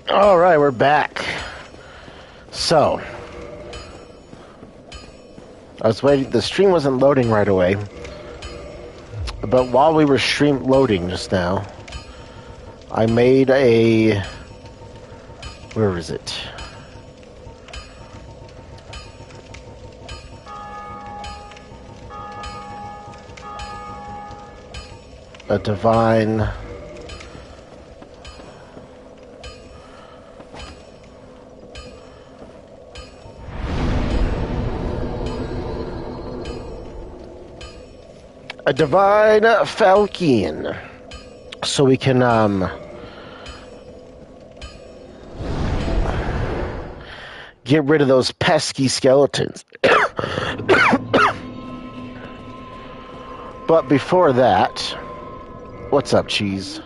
All right, we're back. So, I was waiting. The stream wasn't loading right away, but while we were stream loading just now, I made a. Where is it? A divine. A divine falcon, so we can get rid of those pesky skeletons. But before that, what's up, Cheese?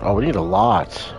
Oh, we need a lot.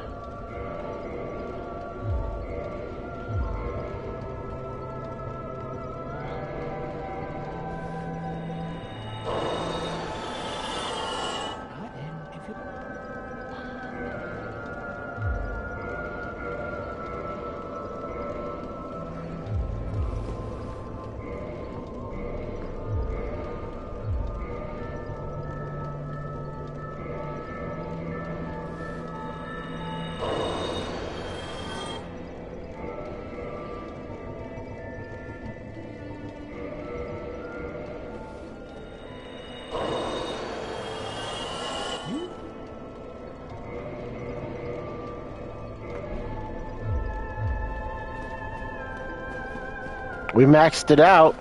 We maxed it out.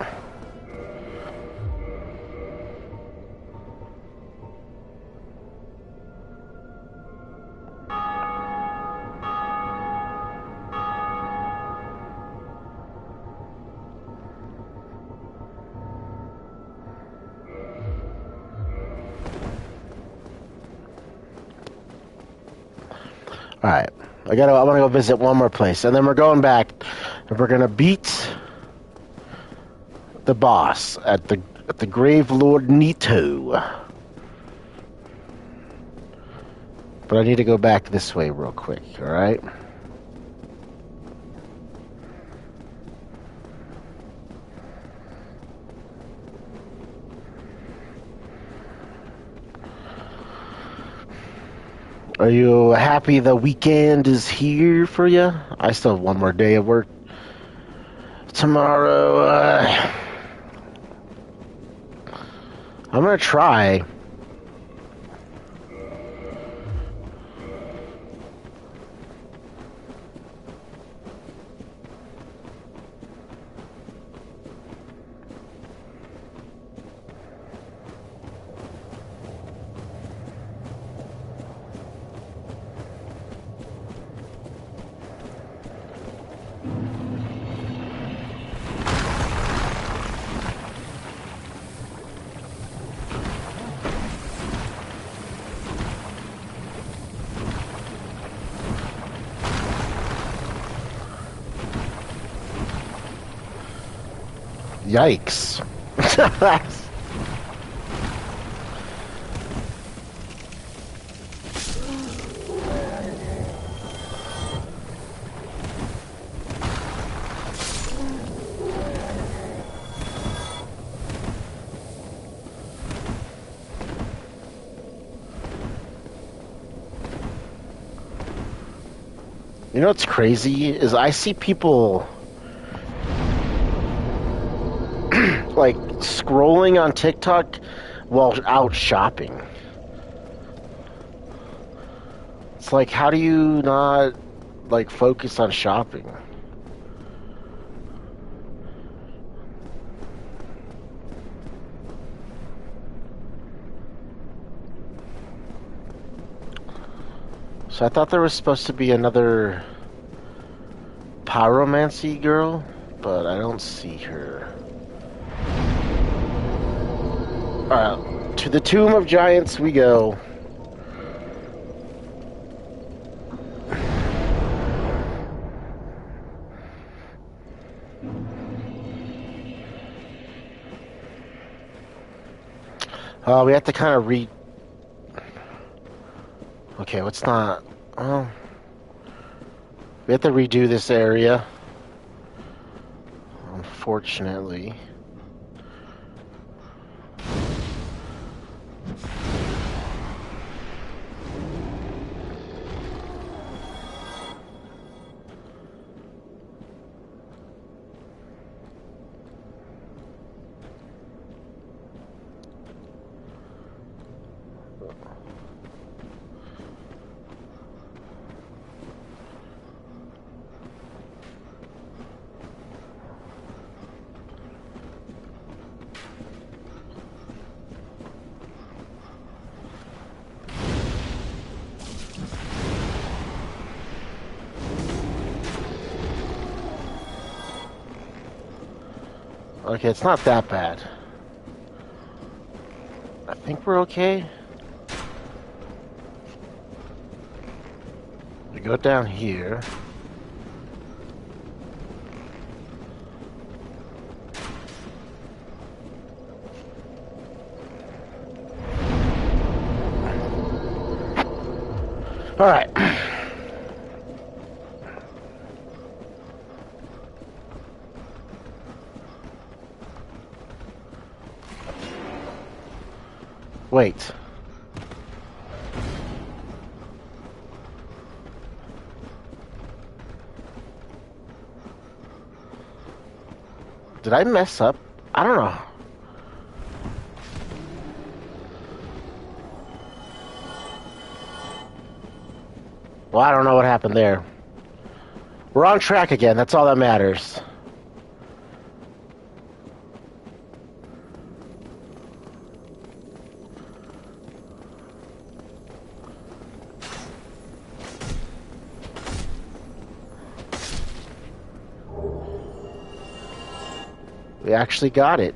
All right, I want to go visit one more place, and then we're going back, and we're gonna beat the boss at the Grave Lord Nito. But I need to go back this way real quick. All right. Are you happy the weekend is here for you? I still have one more day of work tomorrow. I'm gonna try. Yikes. You know what's crazy is I see people like scrolling on TikTok while out shopping. It's like, how do you not like focus on shopping. So I thought there was supposed to be another pyromancy girl, but I don't see her. Alright, to the Tomb of Giants we go. We have to kind of Okay, let's not... Well... We have to redo this area. Unfortunately. Okay, it's not that bad. I think we're okay. We go down here. All right. Wait. Did I mess up? I don't know. Well, I don't know what happened there. We're on track again. That's all that matters. We actually got it.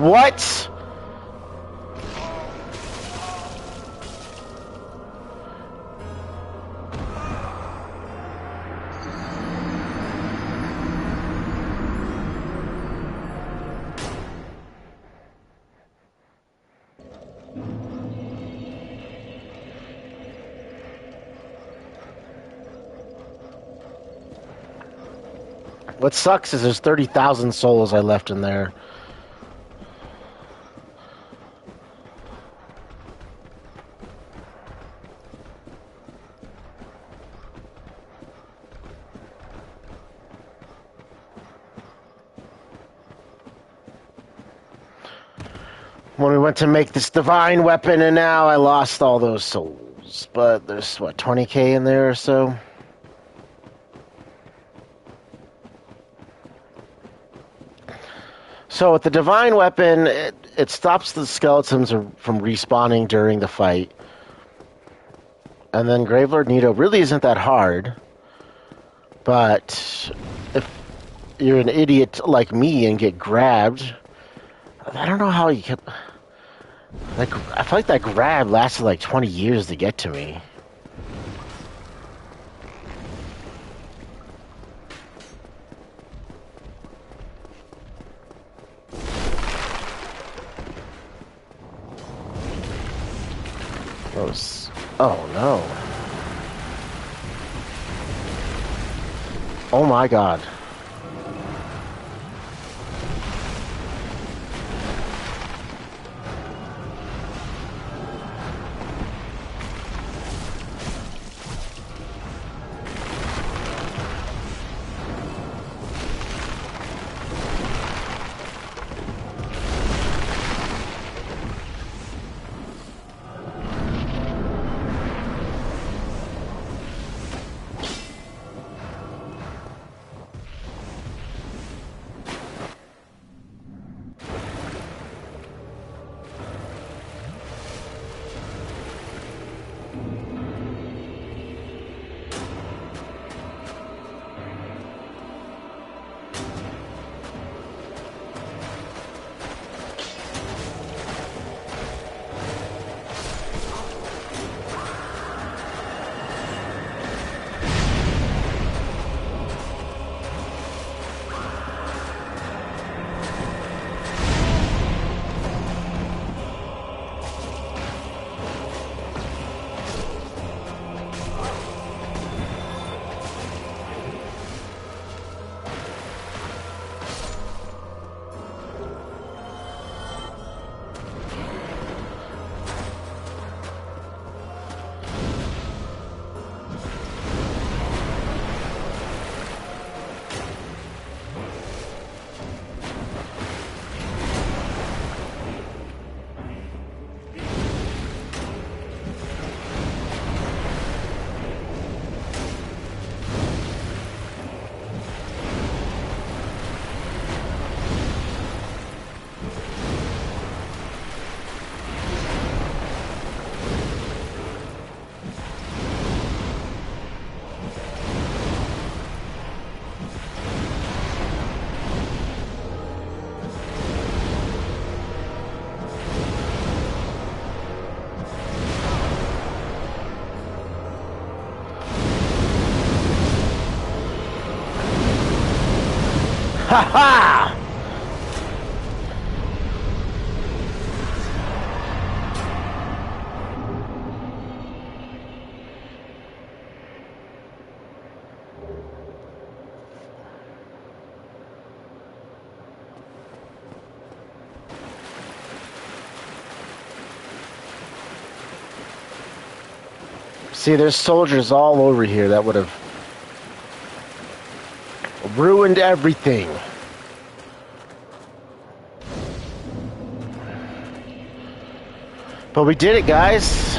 What? What sucks is there's 30,000 souls I left in there. When we went to make this divine weapon, and now I lost all those souls. But there's, what, 20k in there or so? So with the divine weapon, it stops the skeletons from respawning during the fight. And then Gravelord Nito really isn't that hard. But if you're an idiot like me and get grabbed, I don't know how you kept... Like, I feel like that grab lasted like 20 years to get to me. Oh no. Oh my god. Ha ha! See, there's soldiers all over here that would have ruined everything. But we did it, guys.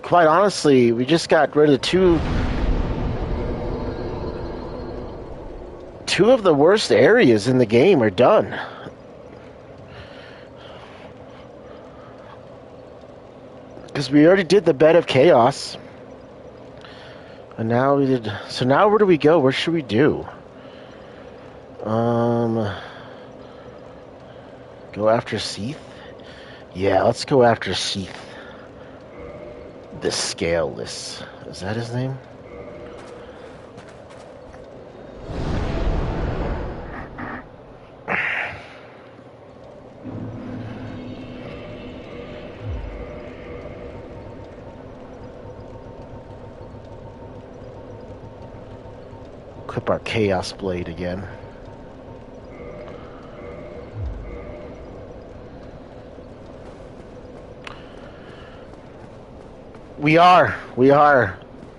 Quite honestly, we just got rid of two of the worst areas in the game are done. Because we already did the bed of chaos. And now we did... So now where do we go? Where should we do? Go after Seath? Yeah, let's go after Seath. The Scaleless. Is that his name? Equip our Chaos Blade again. We are.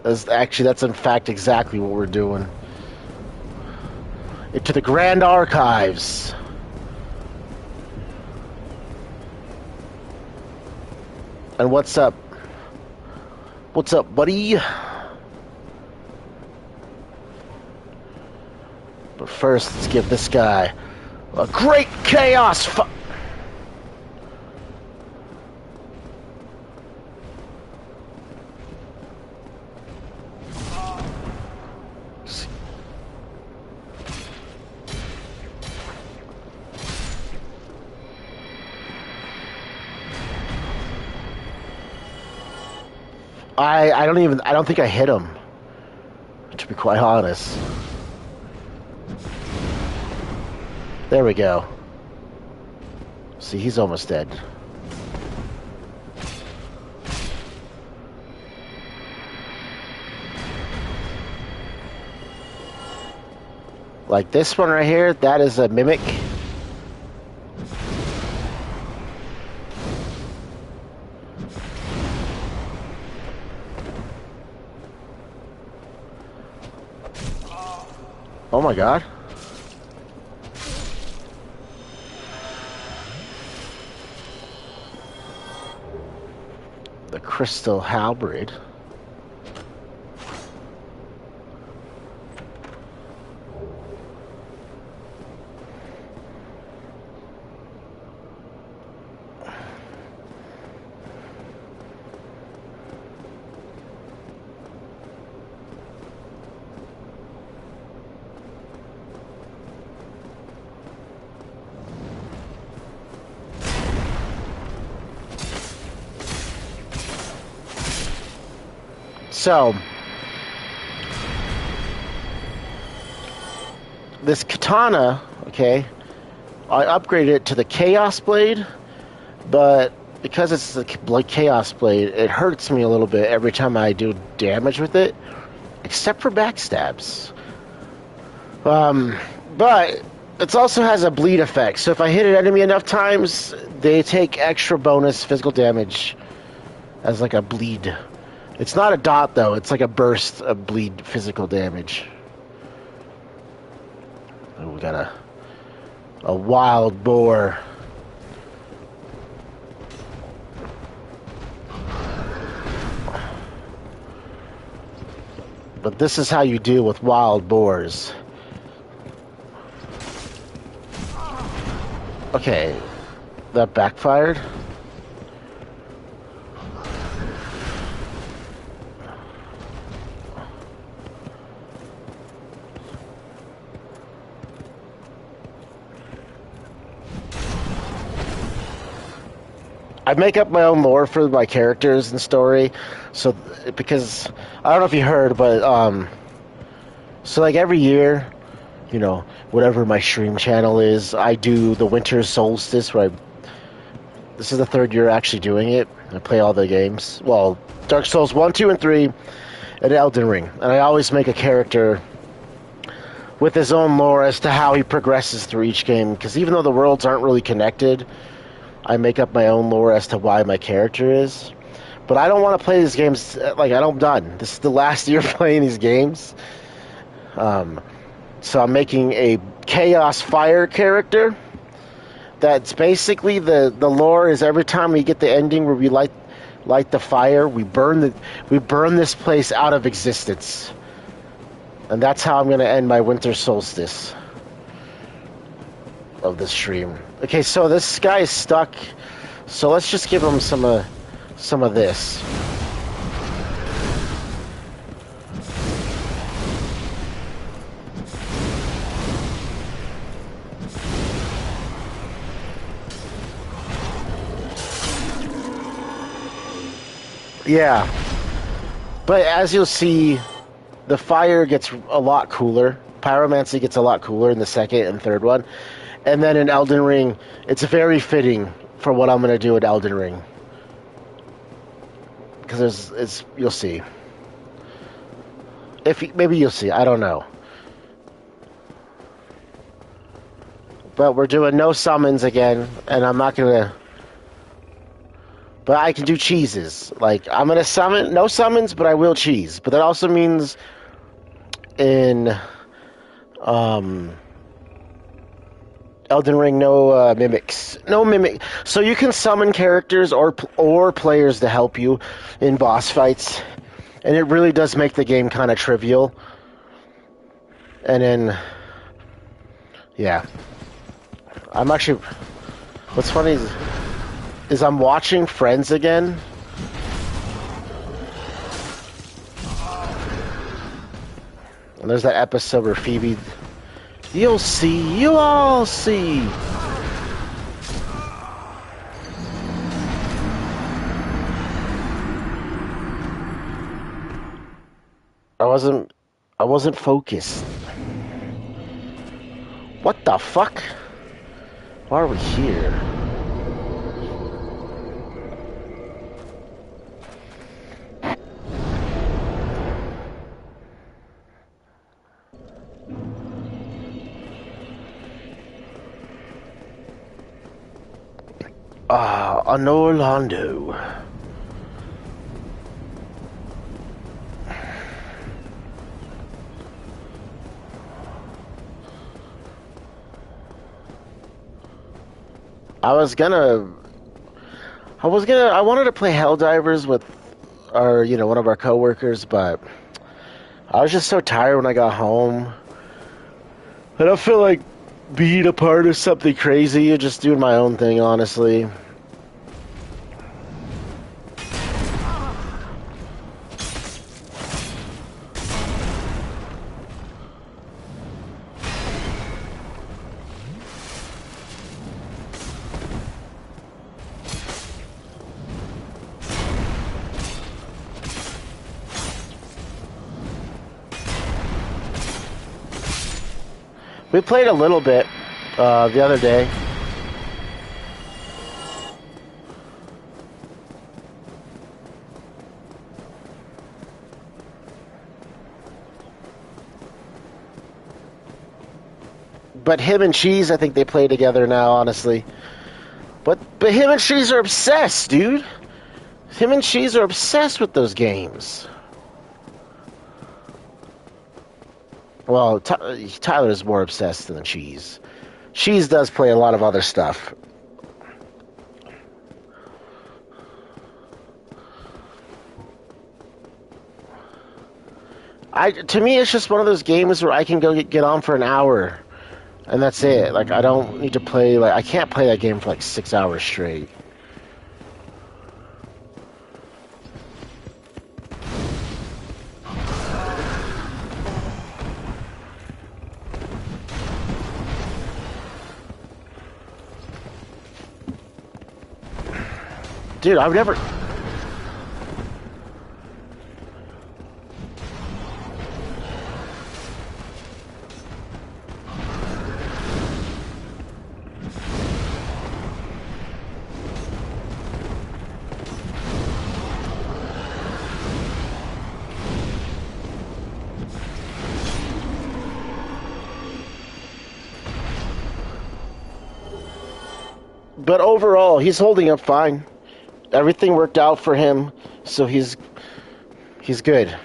That's in fact exactly what we're doing. Into the Grand Archives. And what's up? What's up, buddy? But first, let's give this guy a great chaos I don't think I hit him, to be quite honest. There we go. See, he's almost dead. Like this one right here, that is a mimic. Oh my god. The crystal halberd. So, this katana, okay, I upgraded it to the Chaos Blade, but because it's the Chaos Blade, it hurts me a little bit every time I do damage with it, except for backstabs. But it also has a bleed effect, so if I hit an enemy enough times, they take extra bonus physical damage as like a bleed. It's not a dot, though. It's like a burst of bleed physical damage. Oh, we got a wild boar. But this is how you deal with wild boars. Okay, that backfired. I make up my own lore for my characters and story, so because I don't know if you heard, but so like every year, you know, whatever my stream channel is, I do the winter solstice. This is the third year actually doing it. I play all the games. Well, Dark Souls 1, 2, and 3, and Elden Ring, and I always make a character with his own lore as to how he progresses through each game. Because even though the worlds aren't really connected, I make up my own lore as to why my character is. But I don't want to play these games, like, I'm done. This is the last year playing these games. So I'm making a Chaos Fire character. That's basically the lore is every time we get the ending where we light the fire, we burn this place out of existence. And that's how I'm going to end my winter solstice of the stream. Okay, so this guy is stuck, so let's just give him some of this. Yeah, but as you'll see, the fire gets a lot cooler. Pyromancy gets a lot cooler in the second and third one. And then in Elden Ring, it's very fitting for what I'm going to do at Elden Ring. Because you'll see. Maybe you'll see, I don't know. But we're doing no summons again, and I'm not gonna. But I can do cheeses. Like, I'm gonna summon, no summons, but I will cheese. But that also means in Elden Ring, no mimics. No mimic. So you can summon characters or players to help you in boss fights. And it really does make the game kind of trivial. And then, yeah. I'm actually, what's funny is I'm watching Friends again. And there's that episode where Phoebe, you'll see, you all see. I wasn't focused. What the fuck? Why are we here? On Orlando. I wanted to play Helldivers with one of our coworkers, but I was just so tired when I got home. I don't feel like being a part of something crazy or just doing my own thing, honestly. We played a little bit the other day. But him and Cheese, I think they play together now, honestly. But him and Cheese are obsessed, dude. Him and Cheese are obsessed with those games. Well, Tyler's more obsessed than Cheese. Cheese does play a lot of other stuff. To me, it's just one of those games where I can go get on for an hour, and that's it. Like, I don't need to play, like, I can't play that game for like 6 hours straight. Dude, I've never... But overall, he's holding up fine. Everything worked out for him, so he's good.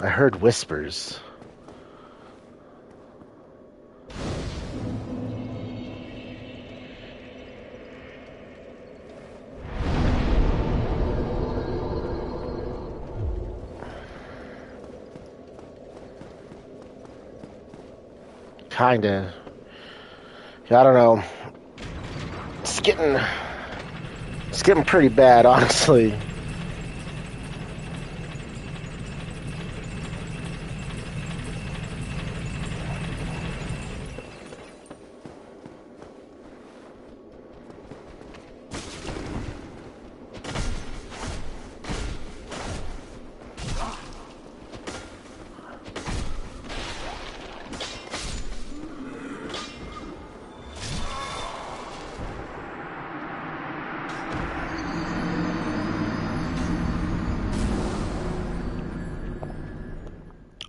I heard whispers. Kinda. I don't know. It's getting pretty bad, honestly.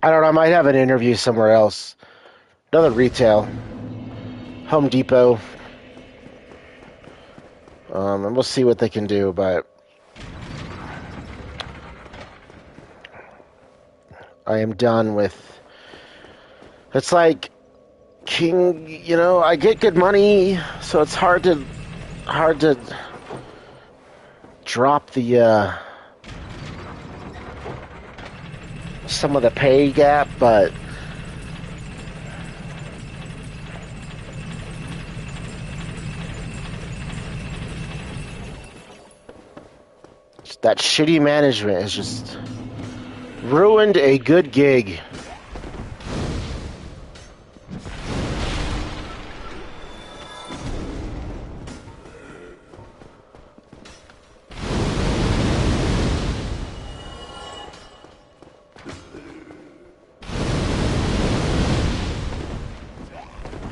I don't know. I might have an interview somewhere else. Another retail. Home Depot. And we'll see what they can do, but I am done with... It's like King, you know, I get good money, so it's hard to drop the some of the pay gap, but that shitty management has just ruined a good gig.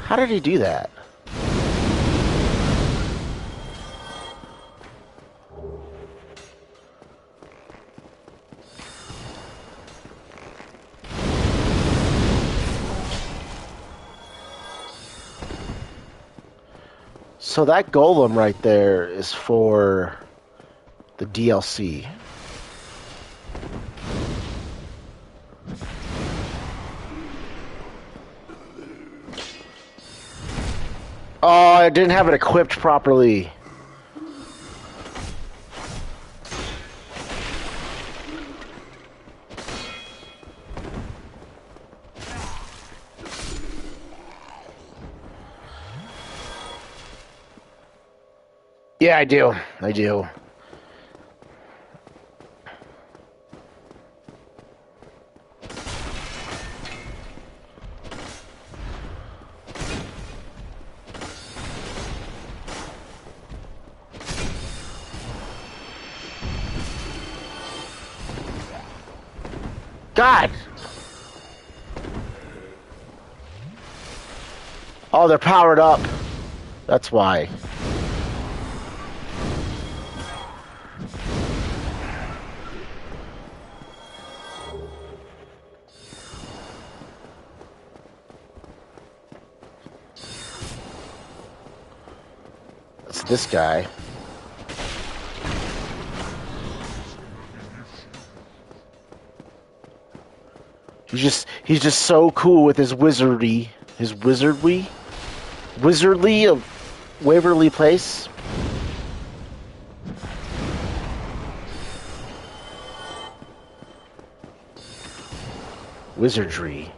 How did he do that? So that golem right there is for the DLC. Oh, I didn't have it equipped properly. Yeah, I do. I do. God! Oh, they're powered up. That's why. It's this guy. He's just so cool with his wizardry of Waverly Place. Wizardry.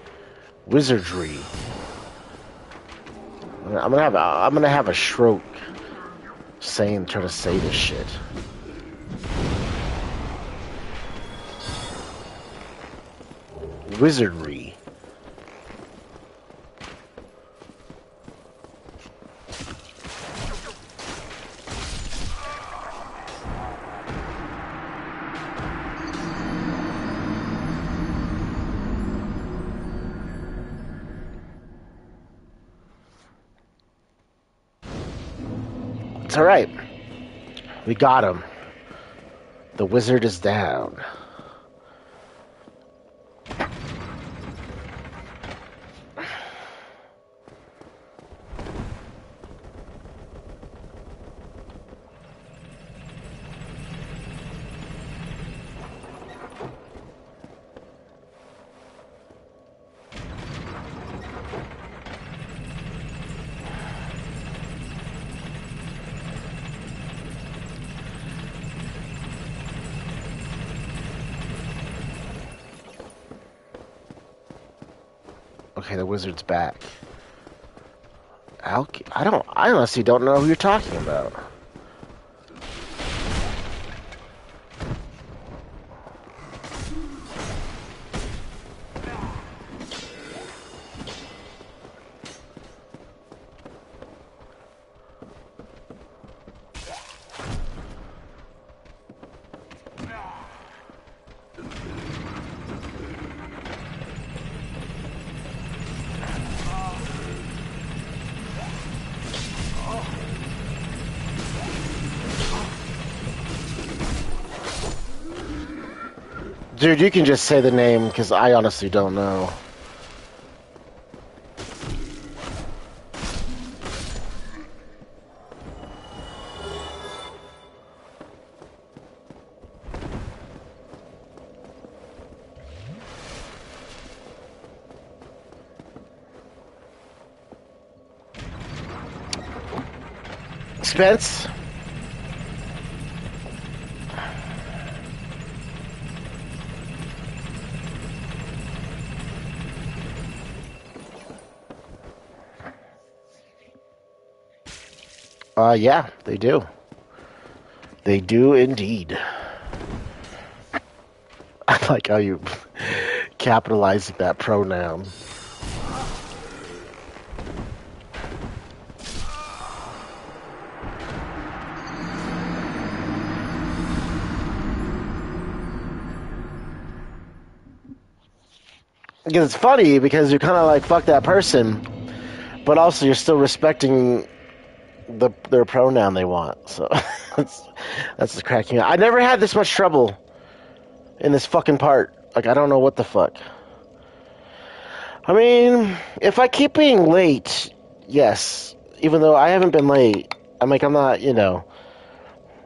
I'm gonna have a stroke trying to say this shit. Wizardry. It's alright. We got him. The wizard is down. Okay, the wizard's back. I honestly don't know who you're talking about. Dude, you can just say the name, because I honestly don't know. Spence? Yeah, they do. They do indeed. I like how you capitalized that pronoun. Because it's funny because you're kind of like, fuck that person, but also you're still respecting their pronoun they want. So that's just cracking me up. I never had this much trouble in this fucking part. Like, I don't know what the fuck. I mean, if I keep being late, yes. Even though I haven't been late, I'm not,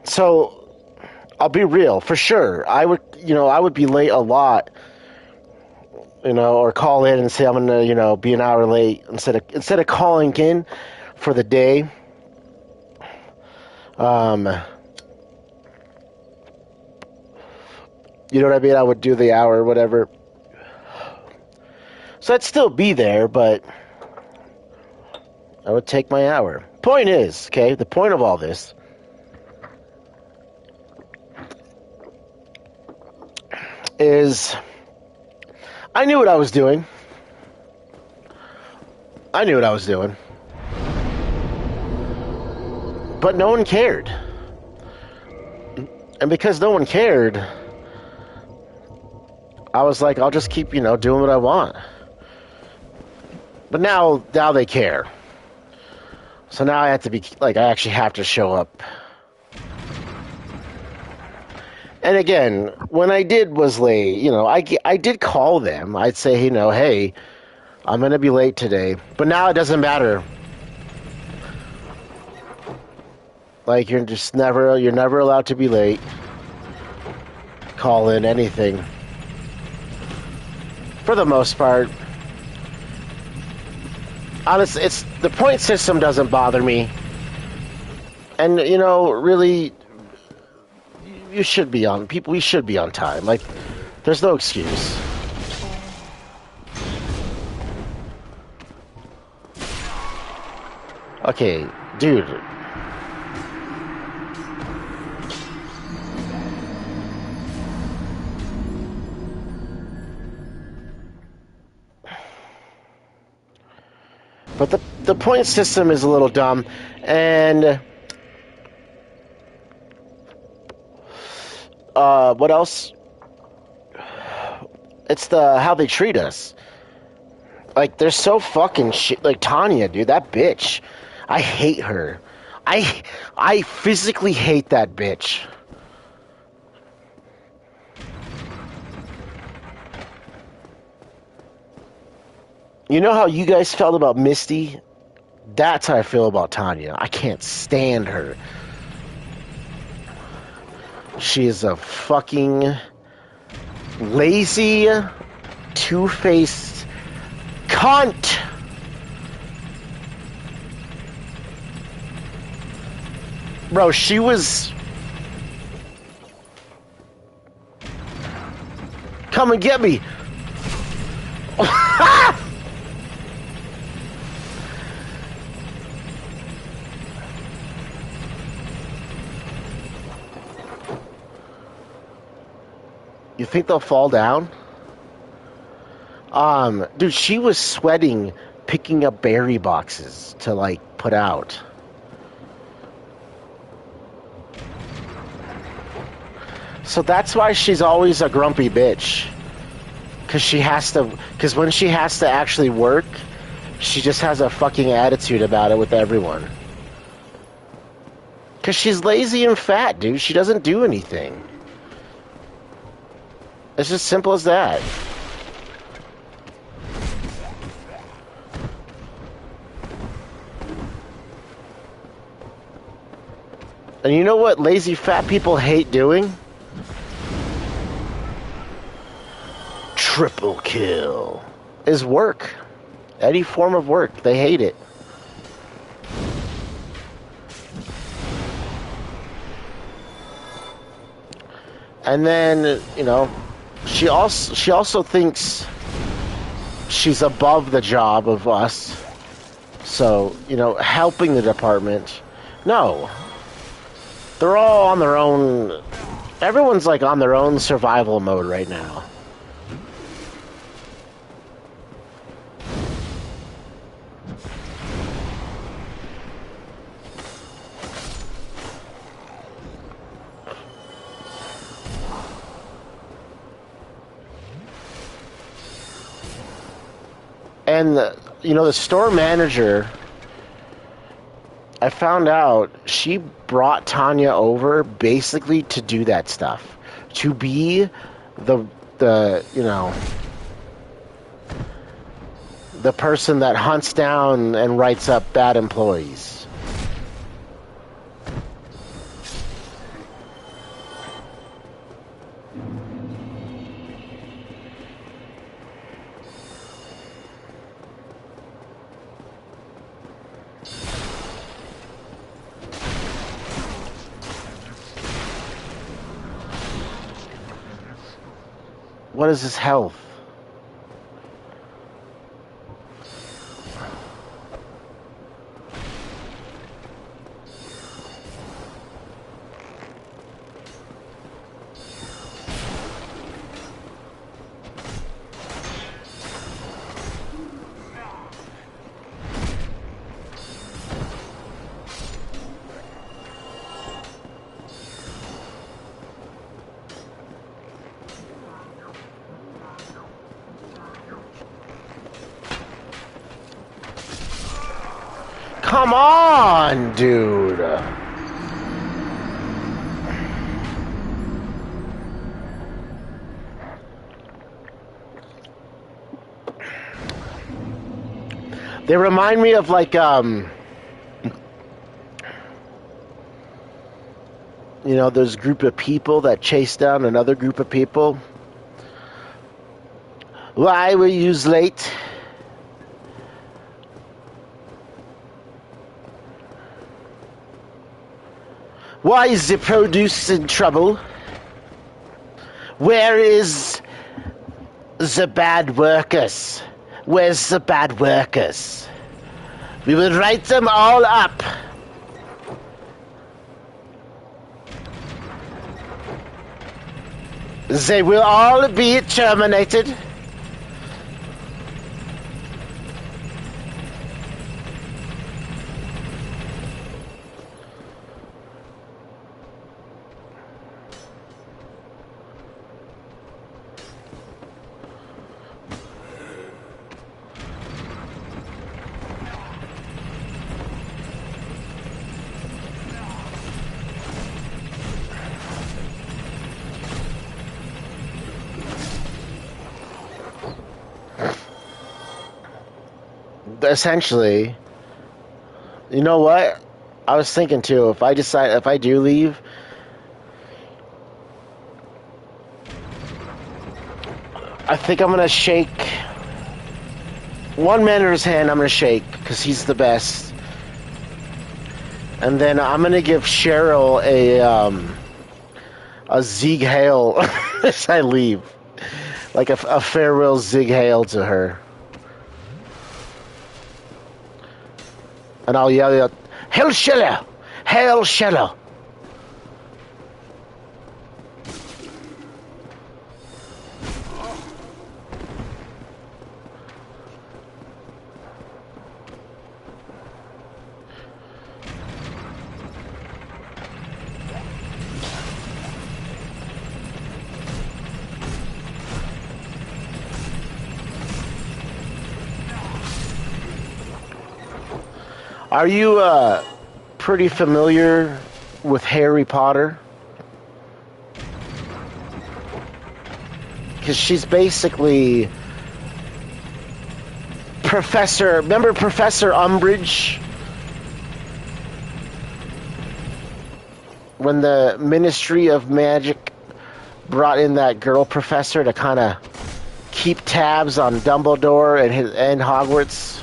So, I'll be real, for sure. I would be late a lot, or call in and say I'm gonna, be an hour late instead of calling in for the day. You know what I mean? I would do the hour or whatever. So I'd still be there, but I would take my hour. Point is, okay, the point of all this is I knew what I was doing. But no one cared. And because no one cared, I was like, I'll just keep, doing what I want. But now they care. So now I have to be, like, I actually have to show up. And again, when I was late, I did call them. I'd say, hey, I'm going to be late today. But now it doesn't matter. Like, you're never allowed to be late. Call in anything. For the most part. Honestly, the point system doesn't bother me. And, really, we should be on time. Like, there's no excuse. Okay, dude. But the point system is a little dumb, and what else? It's how they treat us. Like, they're so fucking shit. Like, Tanya, dude, that bitch. I hate her. I physically hate that bitch. You know how you guys felt about Misty? That's how I feel about Tanya. I can't stand her. She is a fucking lazy, two-faced cunt. Bro, she was... Come and get me. You think they'll fall down? Dude, she was sweating picking up berry boxes to, like, put out. So that's why she's always a grumpy bitch. Because when she has to actually work, she just has a fucking attitude about it with everyone. Because she's lazy and fat, dude. She doesn't do anything. It's as simple as that. And you know what lazy fat people hate doing? Triple kill. Is work. Any form of work. They hate it. And then, you know, she also thinks she's above the job of us. So, you know, helping the department. No. They're all on their own. Everyone's like on their own survival mode right now. And, you know, the store manager, I found out she brought Tanya over basically to do that stuff. To be the you know, the person that hunts down and writes up bad employees. What is his health? Come on, dude. They remind me of like, you know, those group of people that chase down another group of people. Why were you late? Why is the produce in trouble? Where is the bad workers? Where's the bad workers? We will write them all up. They will all be terminated. Essentially, you know what? I was thinking too, if I do leave, I think I'm gonna shake one manager's hand. I'm gonna shake because he's the best, and then I'm gonna give Cheryl a Zig Hail as I leave, like a farewell Zig Hail to her. And I'll yell out, Hail Sheller! Hail Sheller! Are you pretty familiar with Harry Potter? because she's basically Professor. Remember Professor Umbridge? When the Ministry of Magic brought in that girl professor to kind of keep tabs on Dumbledore and Hogwarts.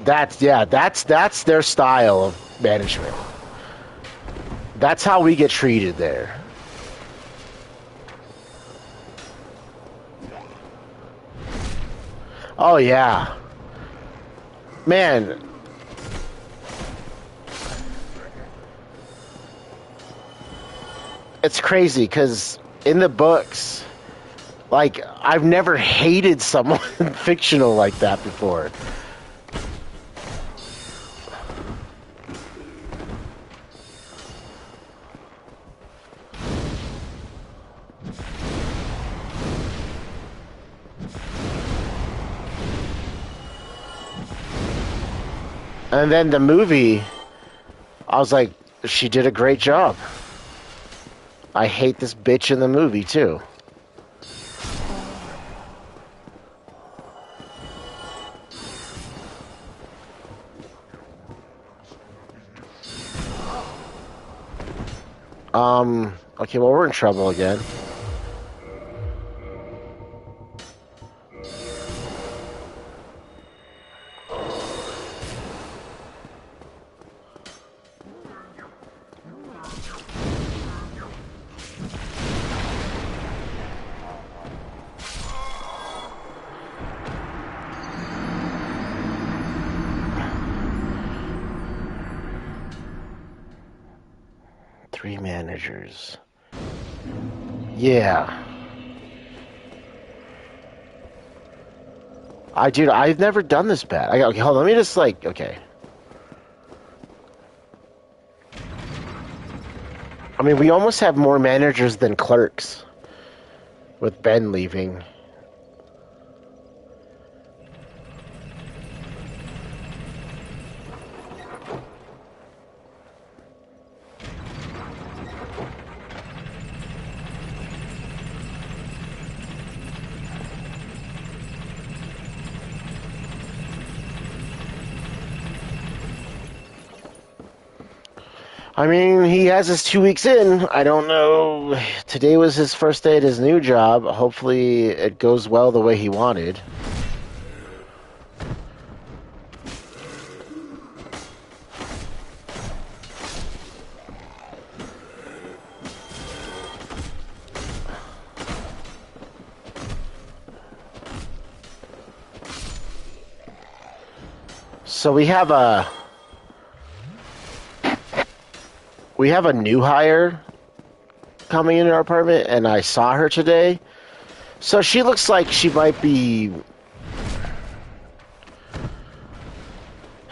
That's their style of management. That's how we get treated there. Oh yeah. Man. It's crazy because in the books, like, I've never hated someone fictional like that before. And then the movie, I was like, she did a great job. I hate this bitch in the movie, too. Okay, well, we're in trouble again. Three managers. Yeah. Dude, I've never done this bad. Okay, hold on, let me just, like, okay. I mean, we almost have more managers than clerks. With Ben leaving. I mean, he has his 2 weeks in. I don't know. Today was his first day at his new job. Hopefully it goes well the way he wanted. So we have a new hire coming in our apartment, and I saw her today. So she looks like she might be,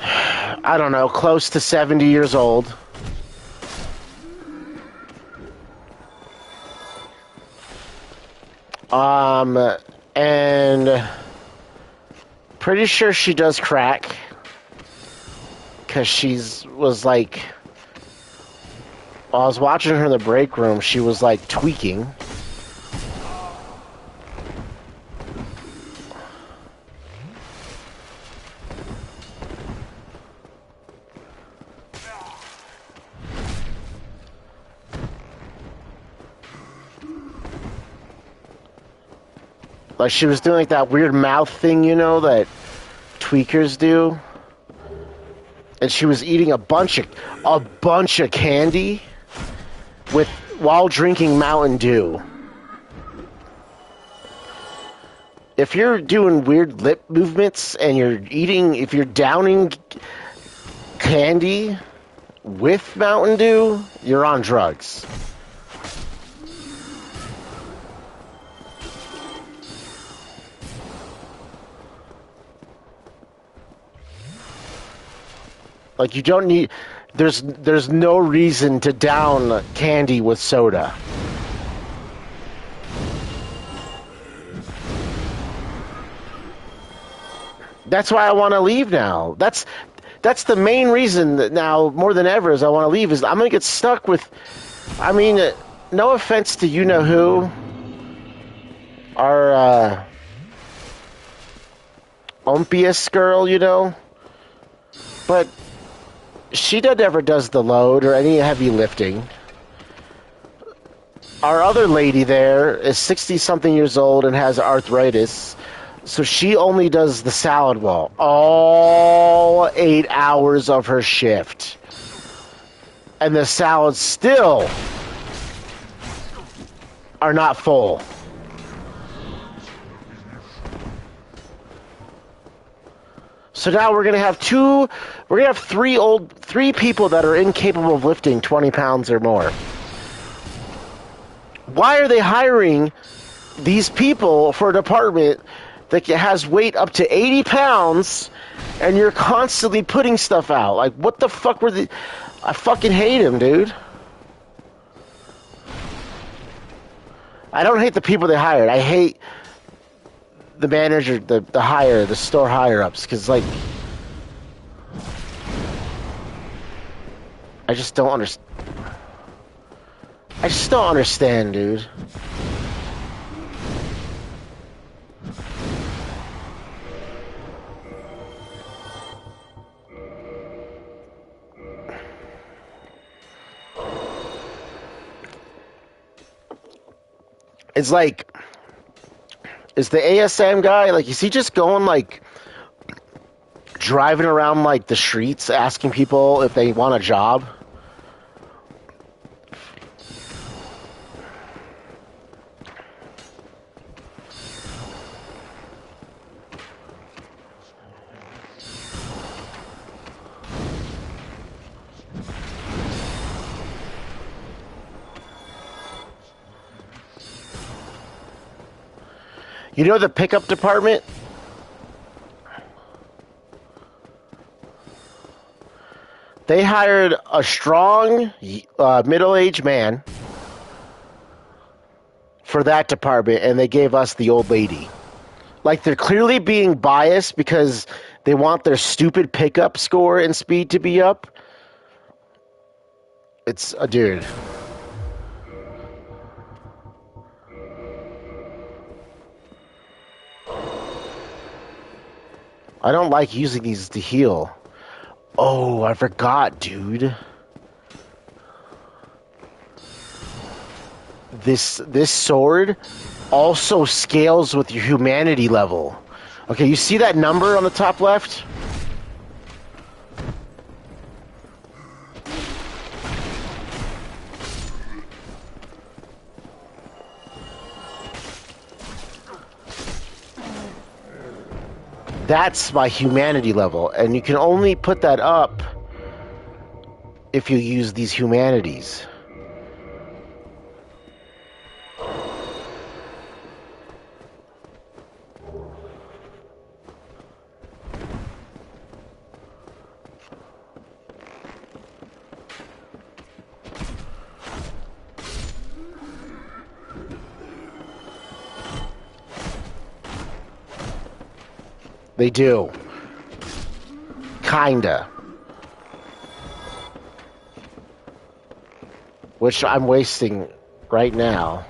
I don't know, close to 70 years old. And pretty sure she does crack, because was like, while I was watching her in the break room, she was like tweaking. Like she was doing like that weird mouth thing, you know, that tweakers do. And she was eating a bunch of candy while drinking Mountain Dew. If you're doing weird lip movements and if you're downing candy with Mountain Dew, you're on drugs. Like, you don't need... There's no reason to down candy with soda. That's why I want to leave now. That's the main reason that now, more than ever, is I want to leave, is I'm going to get stuck with... I mean, no offense to you-know-who, our, Ompius girl, you know? But she never does the load or any heavy lifting. Our other lady there is 60-something years old and has arthritis, so she only does the salad wall all 8 hours of her shift. And the salads still are not full. So now we're gonna have three people that are incapable of lifting 20 pounds or more. Why are they hiring these people for a department that has weight up to 80 pounds and you're constantly putting stuff out? Like, what the fuck were they? I fucking hate him, dude. I don't hate the people they hired. I hate the manager, the store higher-ups, because, like, I just don't understand. I just don't understand, dude. It's like, is the ASM guy, like, is he just going, like, driving around, like, the streets asking people if they want a job? You know the pickup department? They hired a strong, middle-aged man for that department, and they gave us the old lady. Like, they're clearly being biased because they want their stupid pickup score and speed to be up. It's a dude. I don't like using these to heal. Oh, I forgot, dude. This sword also scales with your humanity level. Okay, you see that number on the top left? That's my humanity level, and you can only put that up if you use these humanities. They do. Kinda. Which I'm wasting right now.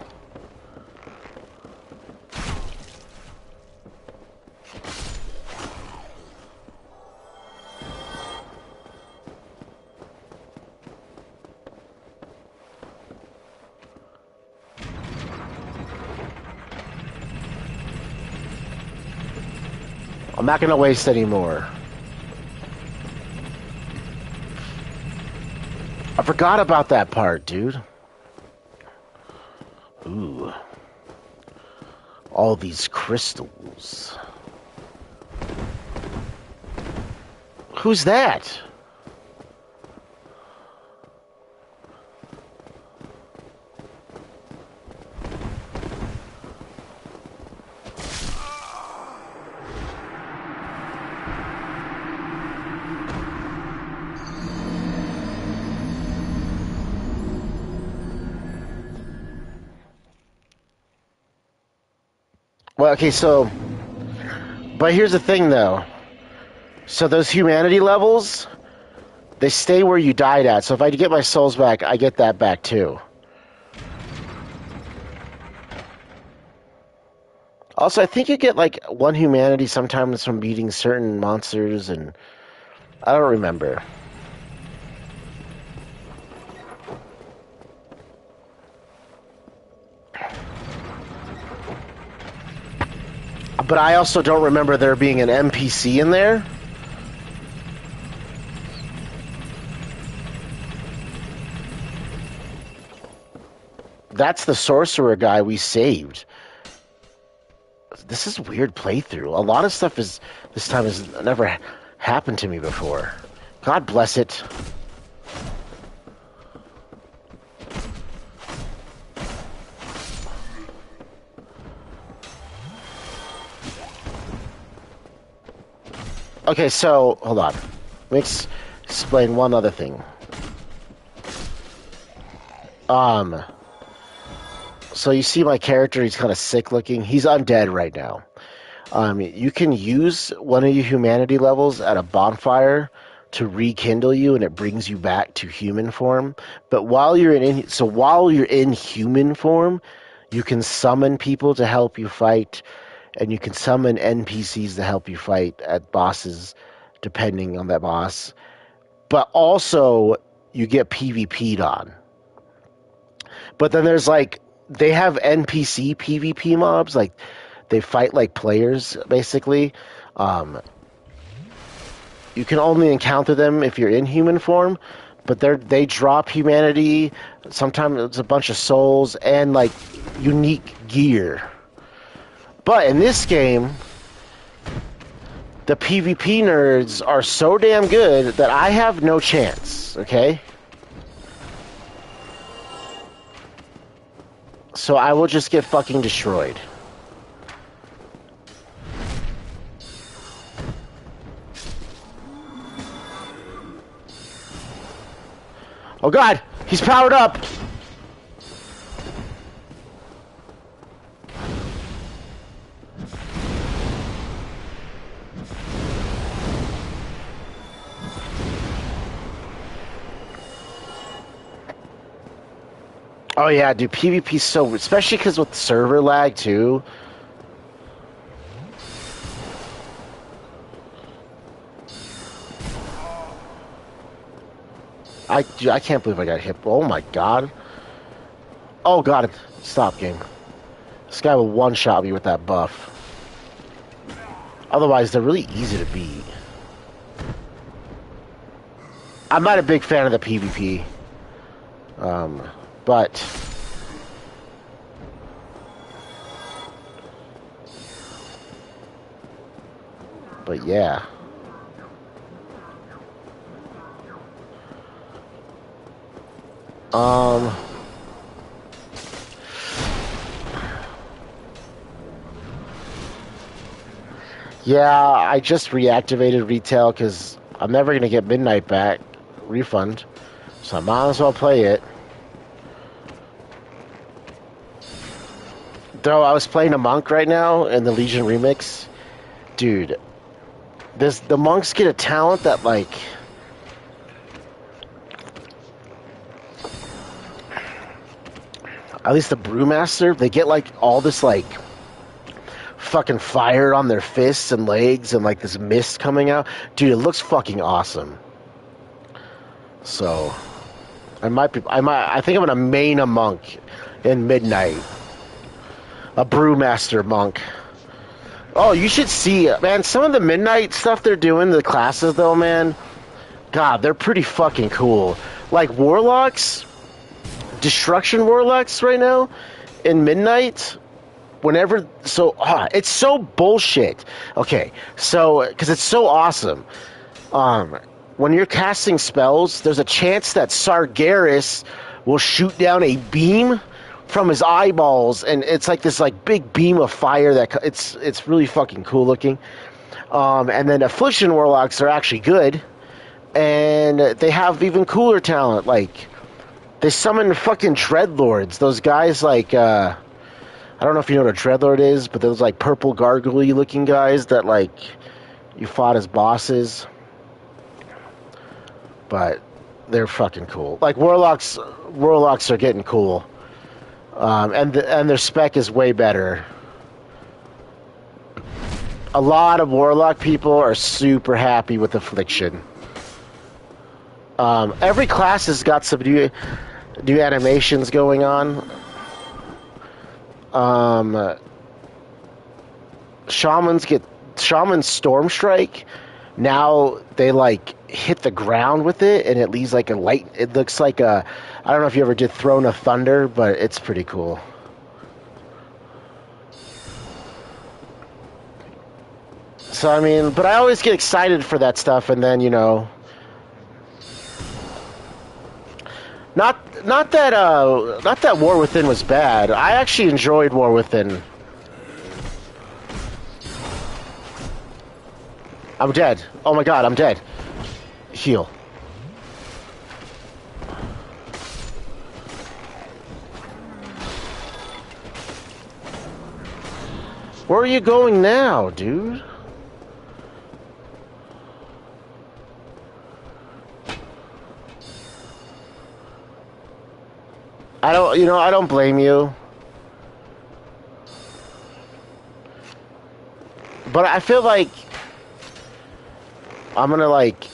I'm not gonna waste any more. I forgot about that part, dude. Ooh. All these crystals. Who's that? Well, okay, so... But here's the thing, though. So those humanity levels, they stay where you died at. So if I get my souls back, I get that back too. Also, I think you get like 1 humanity sometimes from beating certain monsters, and I don't remember. But I also don't remember there being an NPC in there. That's the sorcerer guy we saved. This is a weird playthrough. A lot of stuff is this time has never happened to me before. God bless it. Okay, so hold on. Let me explain one other thing. So you see my character, he's kind of sick looking. He's undead right now. You can use one of your humanity levels at a bonfire to rekindle you, and it brings you back to human form. But while you're in human form, you can summon people to help you fight, and you can summon NPCs to help you fight at bosses, depending on that boss. But also, you get PvP'd on. But then there's like, they have NPC PvP mobs, like they fight like players, basically. You can only encounter them if you're in human form, but they drop humanity. Sometimes it's a bunch of souls and like unique gear. But in this game, the PvP nerds are so damn good that I have no chance, okay? So I will just get fucking destroyed. Oh god, he's powered up! Oh yeah, dude, PvP's so... Especially because with server lag, too. Dude, I can't believe I got hit. Oh my god. Oh god, stop, game. This guy will one-shot me with that buff. Otherwise, they're really easy to beat. I'm not a big fan of the PvP. But yeah. Yeah, I just reactivated retail because I'm never going to get Midnight back. Refund. So I might as well play it. Though I was playing a monk right now in the Legion remix. Dude, the monks get a talent that, like... At least the Brewmaster, they get, like, all this, like... fucking fire on their fists and legs and, like, this mist coming out. Dude, it looks fucking awesome. So... I think I'm gonna main a monk in Midnight. A Brewmaster monk. Oh, you should see, man, some of the Midnight stuff they're doing, the classes, though, man. God, they're pretty fucking cool. Like, Warlocks, Destruction Warlocks right now, in Midnight, whenever, so, it's so bullshit. Okay, so, because it's so awesome. When you're casting spells, there's a chance that Sargeras will shoot down a beam from his eyeballs, and it's like this like big beam of fire that it's really fucking cool looking. And then Affliction Warlocks are actually good, and they have even cooler talent. Like they summon fucking Dreadlords. Those guys like I don't know if you know what a Dreadlord is, but those like purple gargoyle looking guys that like you fought as bosses, but they're fucking cool. Like warlocks are getting cool, and their spec is way better. A lot of warlock people are super happy with affliction. Every class has got some new animations going on. Shaman Storm Strike. Now they like hit the ground with it, and it leaves like a light. It looks like a. I don't know if you ever did Throne of Thunder, but it's pretty cool. So I mean, but I always get excited for that stuff, and then not that War Within was bad. I actually enjoyed War Within. I'm dead. Oh my god, I'm dead. Heal. Where are you going now, dude? I don't blame you. But I feel like I'm gonna like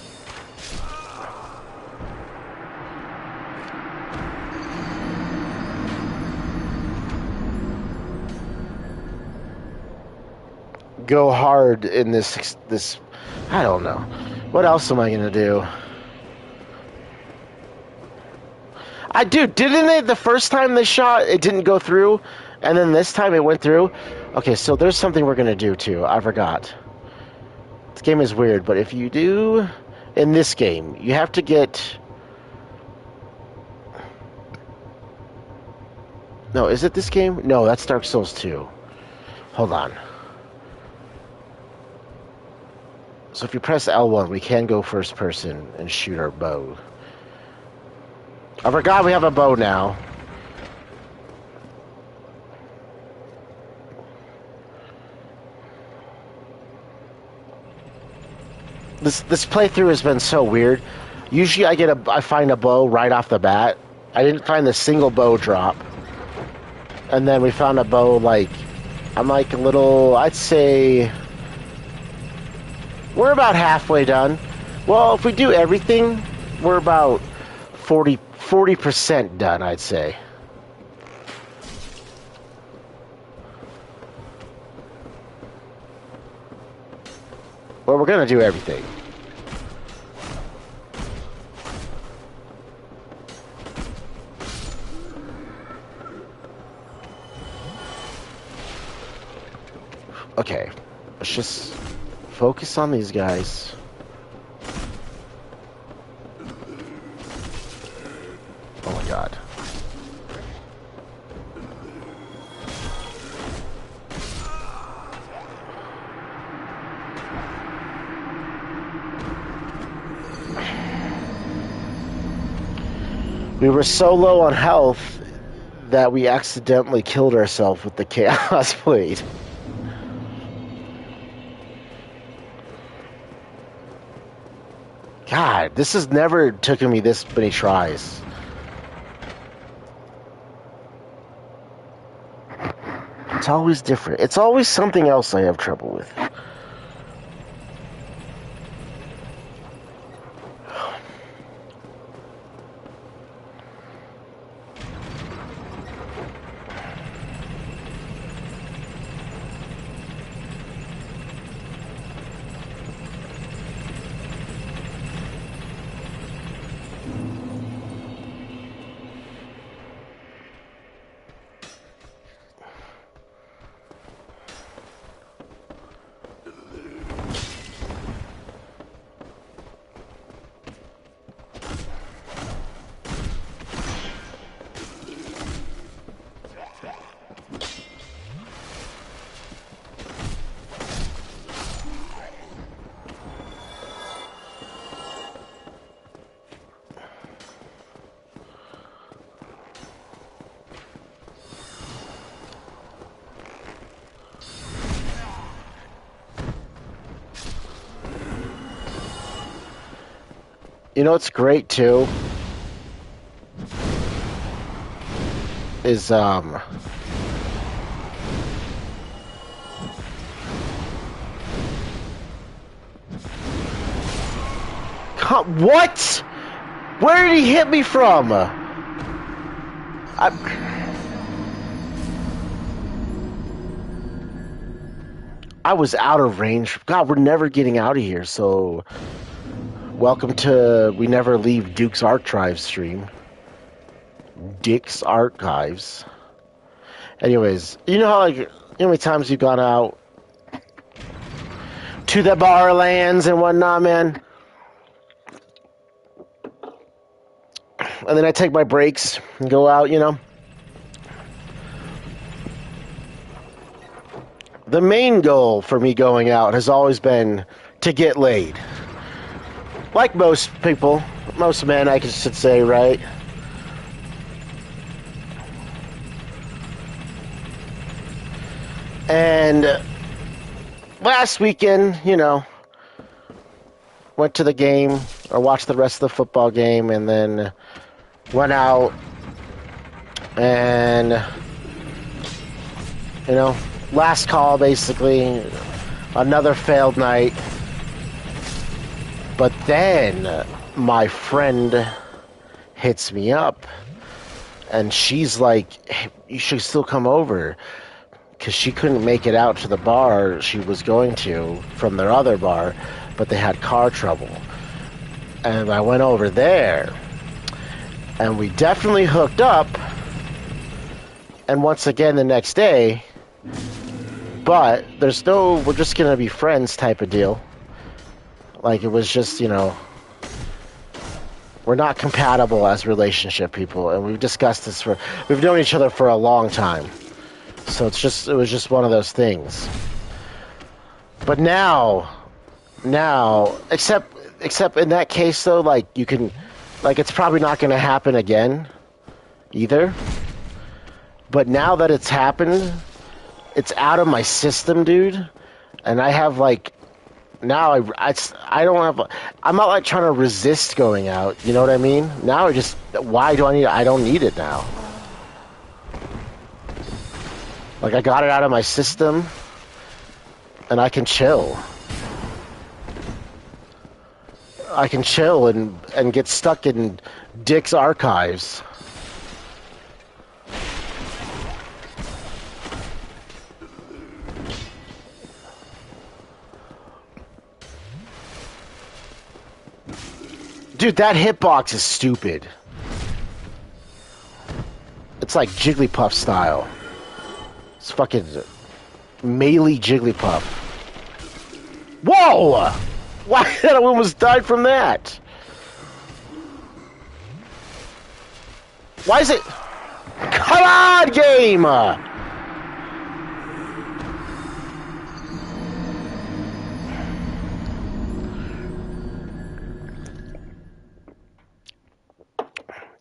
go hard in this I don't know. What else am I gonna do? Didn't they, the first time they shot, it didn't go through, and then this time it went through? Okay, so there's something we're gonna do too. I forgot. This game is weird, but if you do, in this game, you have to get... No, is it this game? No, that's Dark Souls 2. Hold on. So if you press L1, we can go first person and shoot our bow. I forgot we have a bow now. This playthrough has been so weird. Usually I find a bow right off the bat. I didn't find the single bow drop. And then we found a bow like I'm like a little, I'd say we're about halfway done. Well, if we do everything, we're about 40% done, I'd say. Well, we're gonna do everything. Okay, let's just focus on these guys. Oh my god. We were so low on health that we accidentally killed ourselves with the Chaos Blade. God, this has never taken me this many tries. It's always different. It's always something else I have trouble with. You know what's great too? Is God, what? Where did he hit me from? I was out of range. God, we're never getting out of here, so welcome to We Never Leave Duke's Archives stream. Dick's Archives. Anyways, you know how many times you've gone out to the bar lands and whatnot, man? And then I take my breaks and go out, you know? The main goal for me going out has always been to get laid. Like most people, most men, I should say, right? And last weekend, you know, went to the game, or watched the rest of the football game, and then went out and, you know, last call, basically. Another failed night. But then my friend hits me up, and she's like, hey, you should still come over. Because she couldn't make it out to the bar she was going to from their other bar, but they had car trouble. And I went over there, and we definitely hooked up. And once again the next day, but there's no, we're just going to be friends type of deal. Like, it was just, you know, we're not compatible as relationship people, and we've discussed this we've known each other for a long time. So it was just one of those things. But now, except in that case though, like, you can, like, it's probably not going to happen again either. But now that it's happened, it's out of my system, dude. And I have, like, now I don't have, I'm not like trying to resist going out, you know what I mean? Now why do I need it? I don't need it now. Like, I got it out of my system, and I can chill. I can chill and get stuck in Dick's archives. Dude, that hitbox is stupid. It's like Jigglypuff style. It's fucking melee Jigglypuff. Whoa! Why did I almost died from that? Why is it? Come on, game!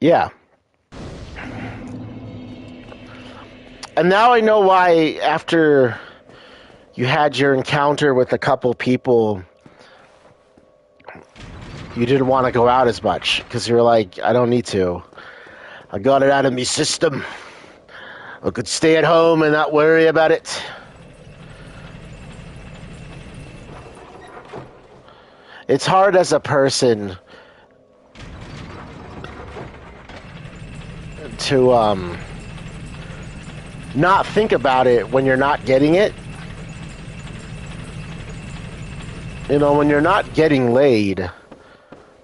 Yeah. And now I know why, after you had your encounter with a couple people, you didn't want to go out as much. Because you were like, I don't need to. I got it out of my system. I could stay at home and not worry about it. It's hard as a person to not think about it when you're not getting it. You know, when you're not getting laid,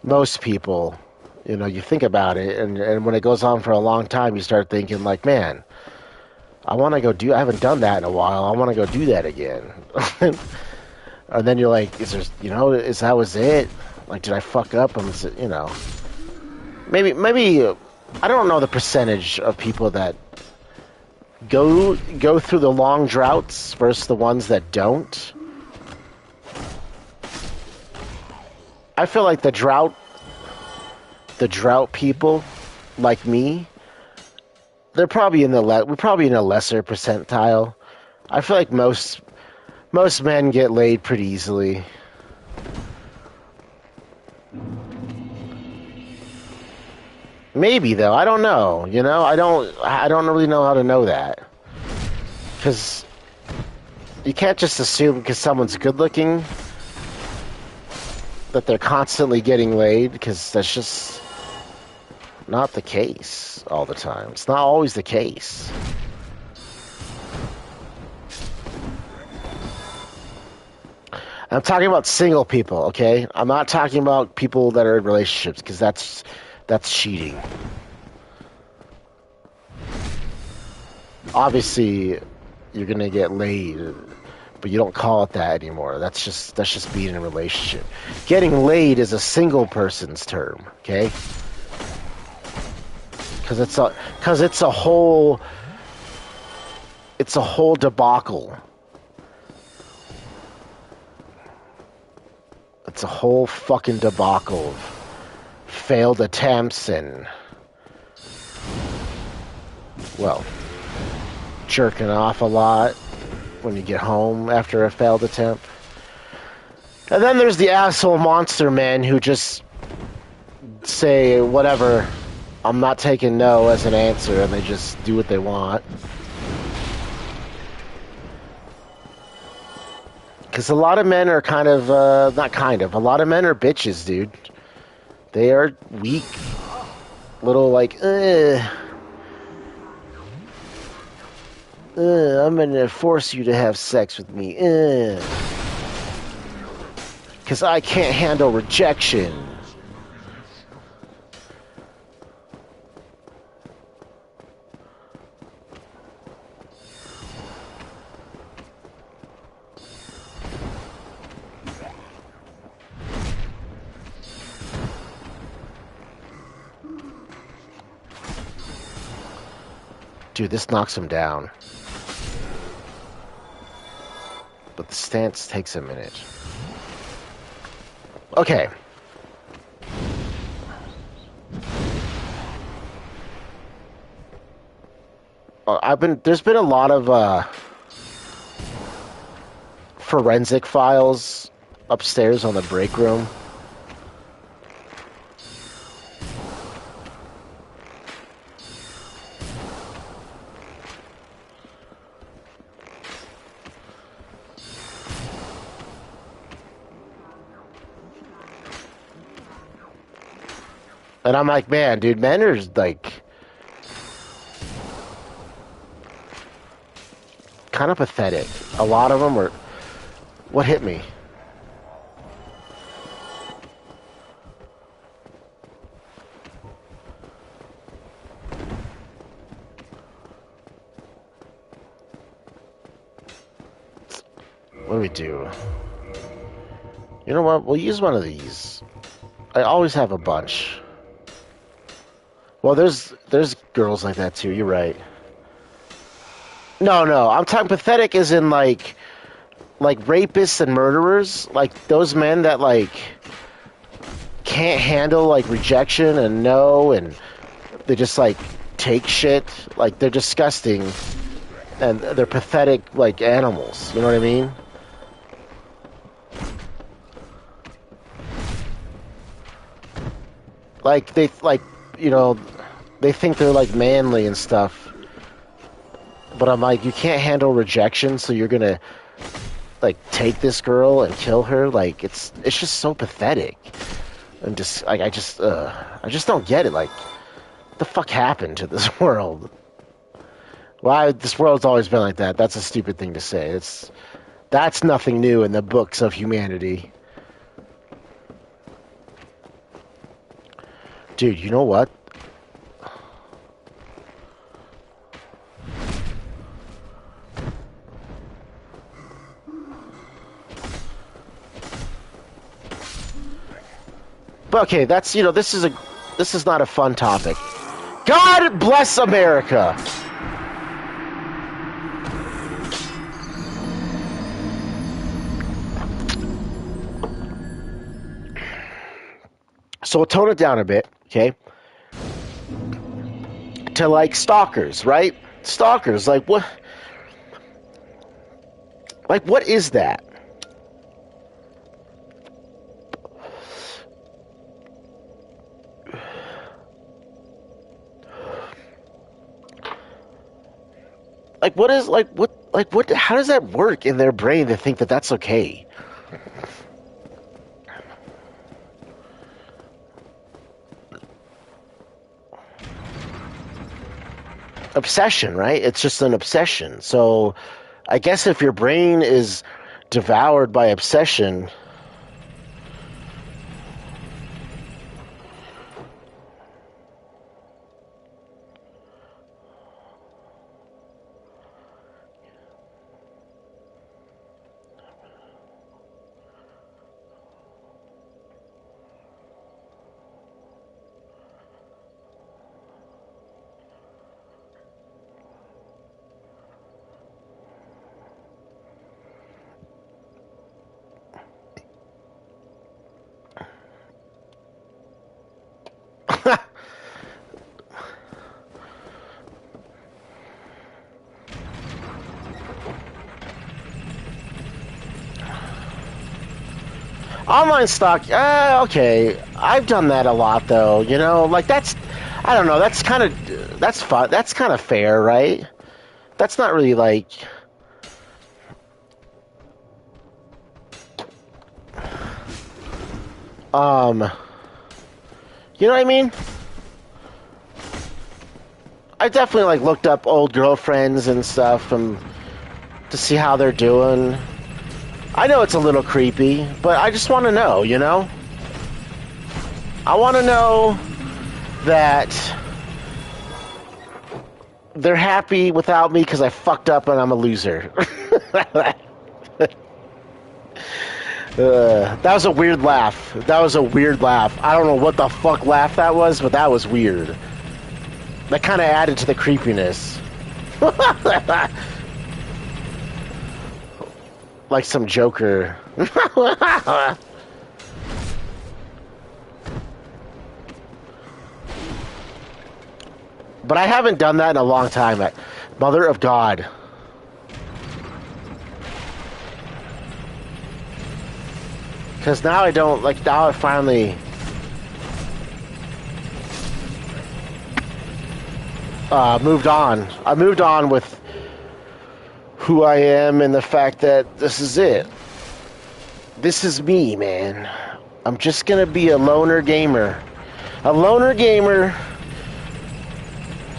most people, you know, you think about it, and when it goes on for a long time, you start thinking, like, man, I want to go I haven't done that in a while, I want to go do that again. And then you're like, is that was it? Like, did I fuck up? You know, maybe, I don't know the percentage of people that go through the long droughts versus the ones that don't. I feel like the drought people, like me, we're probably in a lesser percentile. I feel like most men get laid pretty easily. Maybe though, I don't know. You know, I don't really know how to know that, because you can't just assume because someone's good looking that they're constantly getting laid, because that's just not the case all the time. It's not always the case. I'm talking about single people, okay? I'm not talking about people that are in relationships, because that's cheating. Obviously, you're gonna get laid, but you don't call it that anymore. That's just being in a relationship. Getting laid is a single person's term, okay? Because it's a whole debacle. It's a whole fucking debacle of failed attempts and, well, jerking off a lot when you get home after a failed attempt. And then there's the asshole monster men who just say, whatever, I'm not taking no as an answer, and they just do what they want. Because a lot of men are kind of, a lot of men are bitches, dude. They are weak, little like, I'm gonna force you to have sex with me, because I can't handle rejection. Dude, this knocks him down. But the stance takes a minute. Okay. There's been a lot of forensic files upstairs on the break room. And I'm like, man, dude, men are like kind of pathetic. A lot of them are. What hit me? What do we do? You know what? We'll use one of these. I always have a bunch. Well, there's girls like that too. You're right. No, I'm talking pathetic as in like rapists and murderers, like those men that like can't handle like rejection and no, and they just like take shit. Like they're disgusting, and they're pathetic like animals. You know what I mean? Like they like, you know, they think they're like manly and stuff. But I'm like, you can't handle rejection, so you're gonna like take this girl and kill her. Like it's just so pathetic. And just like I just don't get it. Like, what the fuck happened to this world? Why this world's always been like that? That's a stupid thing to say. That's nothing new in the books of humanity. Dude, you know what? But okay, that's, you know, this is not a fun topic. God bless America. So we'll tone it down a bit, okay? To like stalkers, right? Stalkers, like what? Like what is that? what is what how does that work in their brain to think that that's okay? Obsession, right? It's just an obsession. So I guess if your brain is devoured by obsession, online stock, okay. I've done that a lot, though. You know, like that's, I don't know. That's fun. That's kind of fair, right? That's not really like, you know what I mean? I definitely like looked up old girlfriends and stuff, to see how they're doing. I know it's a little creepy, but I just want to know, you know? I want to know that they're happy without me because I fucked up and I'm a loser. That was a weird laugh. That was a weird laugh. I don't know what the fuck laugh that was, but that was weird. That kind of added to the creepiness. Like some Joker. But I haven't done that in a long time. Mother of God. Because now I don't, like, now I finally... moved on. I moved on with who I am and the fact that this is it. This is me, man. I'm just gonna be a loner gamer. A loner gamer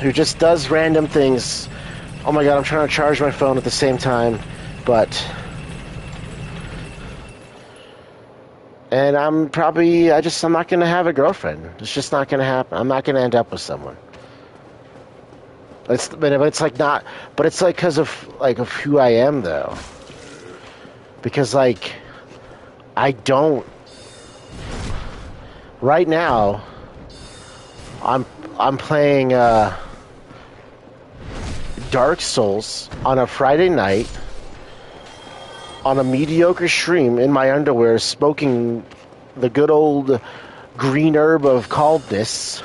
who just does random things. Oh my god, I'm trying to charge my phone at the same time, but... And I'm not gonna have a girlfriend. It's just not gonna happen. I'm not gonna end up with someone. But it's like not, but it's like because of who I am though. Because like, I don't. Right now, I'm playing Dark Souls on a Friday night on a mediocre stream in my underwear, smoking the good old green herb of coldness,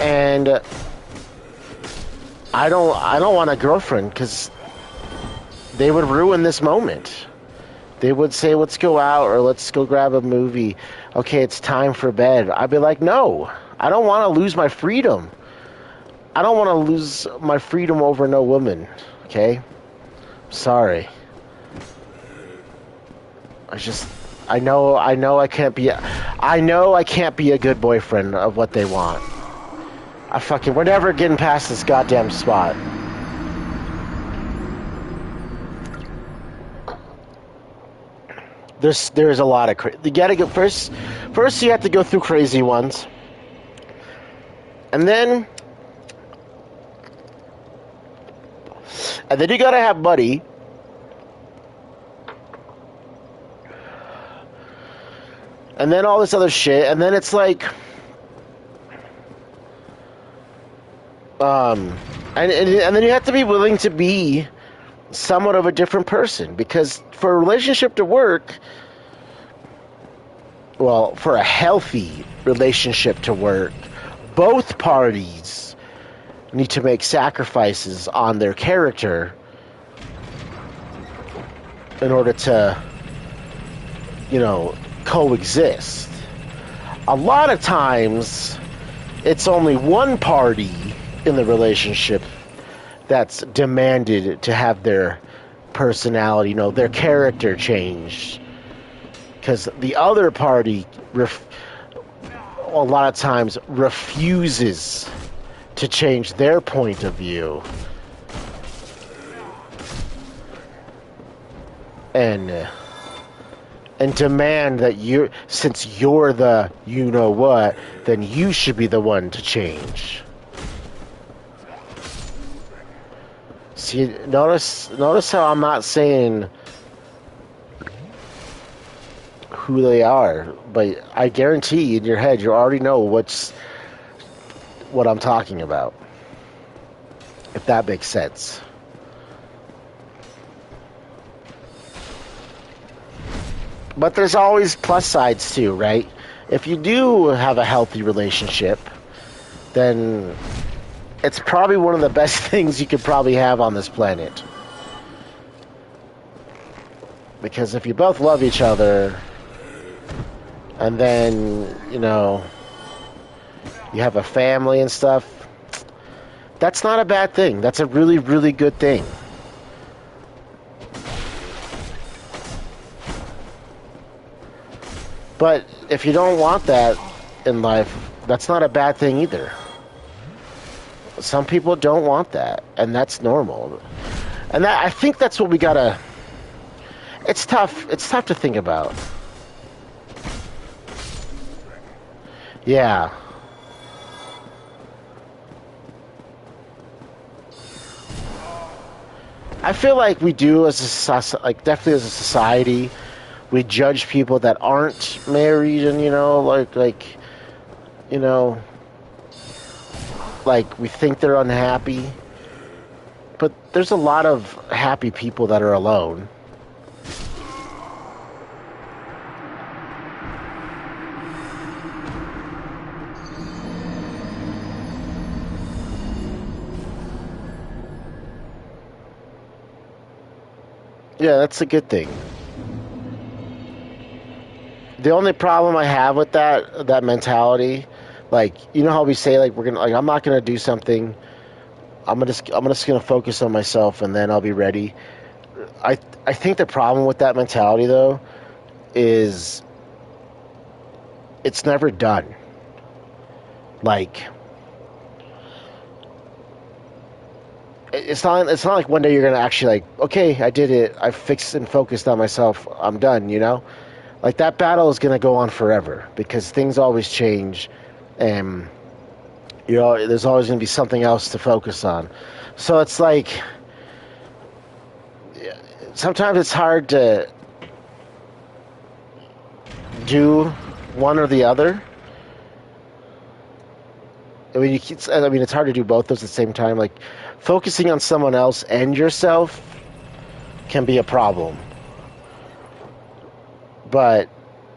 and I don't want a girlfriend because they would ruin this moment. They would say, let's go out or let's go grab a movie. Okay, it's time for bed. I'd be like, no, I don't want to lose my freedom. I don't want to lose my freedom over no woman. Okay? Sorry. I know I can't be a good boyfriend of what they want. We're never getting past this goddamn spot. There's a lot of you gotta go first you have to go through crazy ones. And then you gotta have buddy. And then all this other shit, and then it's like and then you have to be willing to be somewhat of a different person, because for a relationship to work, well, for a healthy relationship to work, both parties need to make sacrifices on their character in order to, coexist. A lot of times, it's only one party in the relationship that's demanded to have their personality, you know, their character changed. Because the other party, a lot of times, refuses to change their point of view. And demand that since you're the you-know-what, then you should be the one to change. See, notice how I'm not saying who they are, but I guarantee in your head you already know what I'm talking about. If that makes sense. But there's always plus sides too, right? If you do have a healthy relationship, then it's probably one of the best things you could probably have on this planet. Because if you both love each other, and then, you know, you have a family and stuff, that's not a bad thing. That's a really, really good thing. But if you don't want that in life, that's not a bad thing either. Some people don't want that, and that's normal. And I think that's what we gotta... It's tough to think about. Yeah. I feel like we do definitely as a society, we judge people that aren't married and, you know, like we think they're unhappy. But there's a lot of happy people that are alone. Yeah, that's a good thing. The only problem I have with that mentality, like, you know how we say, like, I'm not gonna do something. I'm just gonna focus on myself and then I'll be ready. I think the problem with that mentality though is it's never done. Like, it's not like one day you're gonna actually, like, okay, I did it, I fixed and focused on myself, I'm done, you know? Like, that battle is gonna go on forever because things always change, and, you know, there's always gonna be something else to focus on. So it's like, sometimes it's hard to do one or the other. I mean, it's hard to do both those at the same time. Like, focusing on someone else and yourself can be a problem. But,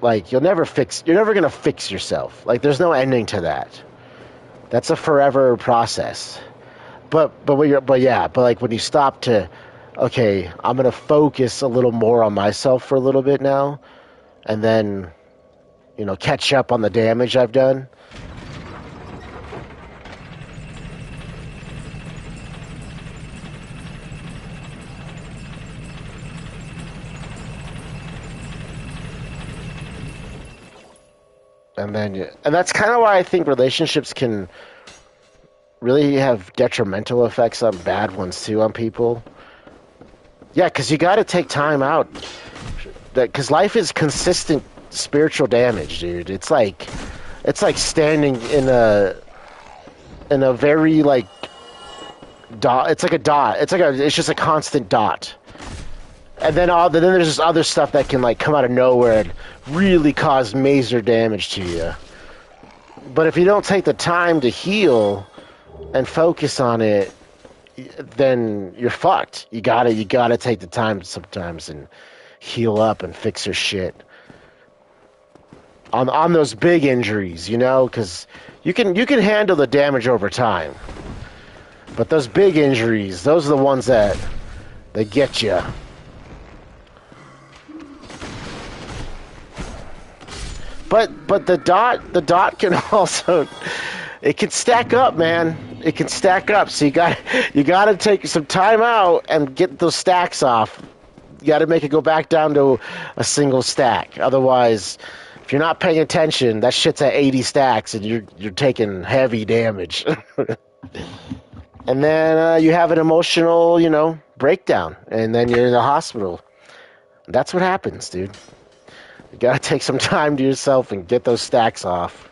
like, you're never gonna fix yourself. Like, there's no ending to that. That's a forever process. But like, when you stop to, okay, I'm gonna focus a little more on myself for a little bit now, and then, you know, catch up on the damage I've done. And that's kind of why I think relationships can really have detrimental effects on bad ones too on people. Yeah, because you got to take time out. Because life is consistent spiritual damage, dude. It's like standing in a very, like, dot. It's like a dot. It's just a constant dot. And then there's this other stuff that can, like, come out of nowhere and really cause major damage to you. But if you don't take the time to heal and focus on it, then you're fucked. You gotta take the time sometimes and heal up and fix your shit. On those big injuries, you know, because you can handle the damage over time. But those big injuries, those are the ones that get you. But the dot can also, it can stack up, man. It can stack up, so you got to take some time out and get those stacks off. You got to make it go back down to a single stack. Otherwise, if you're not paying attention, that shit's at 80 stacks, and you're taking heavy damage. And then you have an emotional, breakdown, and then you're in the hospital. That's what happens, dude. You got to take some time to yourself and get those stacks off.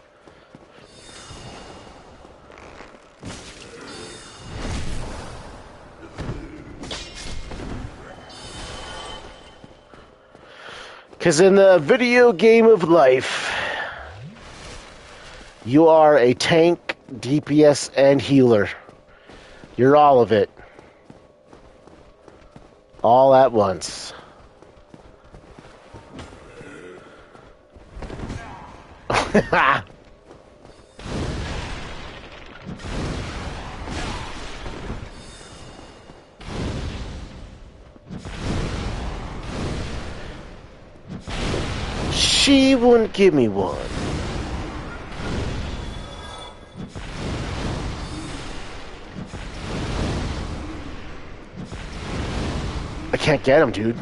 Because in the video game of life, you are a tank, DPS, and healer. You're all of it. All at once. She wouldn't give me one. I can't get him, dude.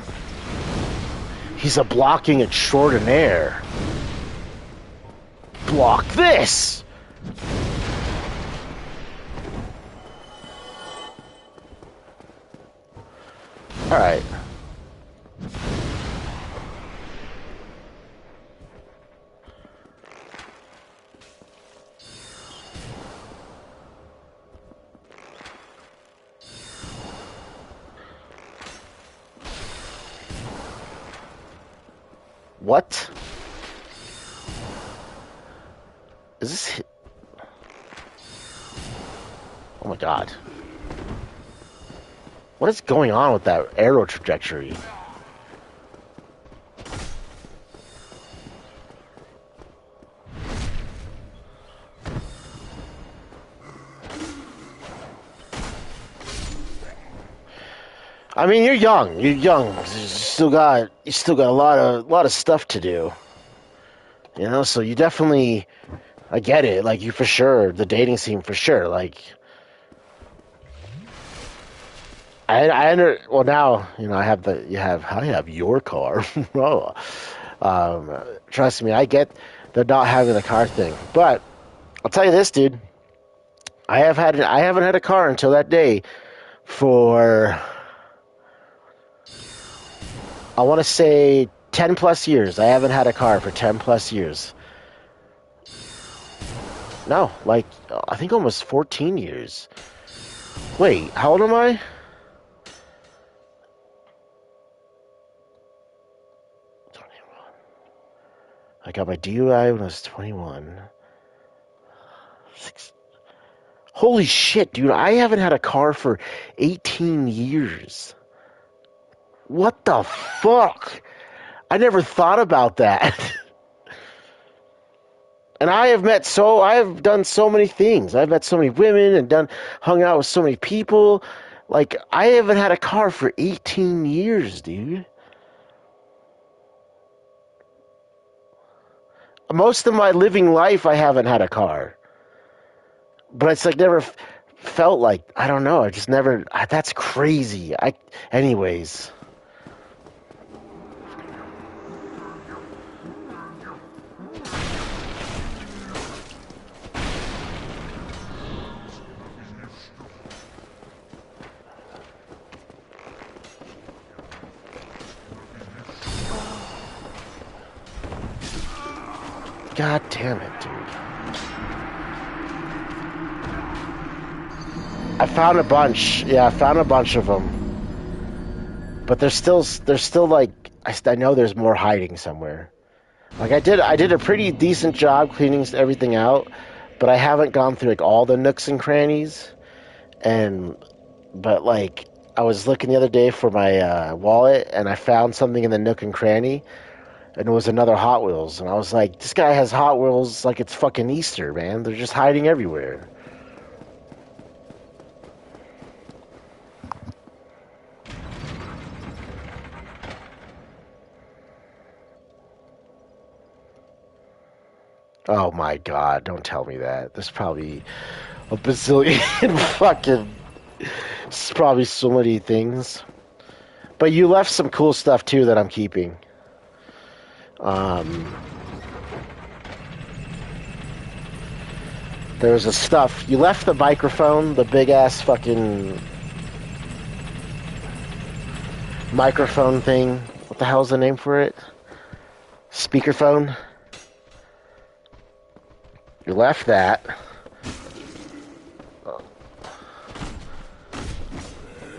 He's a blocking extraordinaire. Block this! Alright. What? Is this... Oh my god. What is going on with that arrow trajectory? I mean, you're young. You're young. You still got a lot of stuff to do. So you definitely, I get it. Like, you for sure, the dating scene for sure. Like, well, now I have your car. Oh, trust me, I get the not having the car thing. But I'll tell you this, dude. I haven't had a car until that day for, I want to say 10 plus years. I haven't had a car for 10 plus years. No, like, I think almost 14 years. Wait, how old am I? I got my DUI when I was 21. Holy shit, dude. I haven't had a car for 18 years. What the fuck? I never thought about that. And I have done so many things. I've met so many women and hung out with so many people. Like, I haven't had a car for 18 years, dude. Most of my living life, I haven't had a car. But it's like never felt like, I don't know, I just never, that's crazy. Anyways. God damn it, dude. I found a bunch. Yeah, I found a bunch of them. But there's still like, I know there's more hiding somewhere. Like, I did a pretty decent job cleaning everything out, but I haven't gone through like all the nooks and crannies. But like, I was looking the other day for my wallet, and I found something in the nook and cranny, and it was another Hot Wheels, and I was like, this guy has Hot Wheels like it's fucking Easter, man. They're just hiding everywhere. Oh my god, don't tell me that. There's probably a bazillion fucking... It's probably so many things. But you left some cool stuff, too, that I'm keeping. There was a stuff... You left the microphone, the big-ass fucking... microphone thing. What the hell's the name for it? Speakerphone. You left that.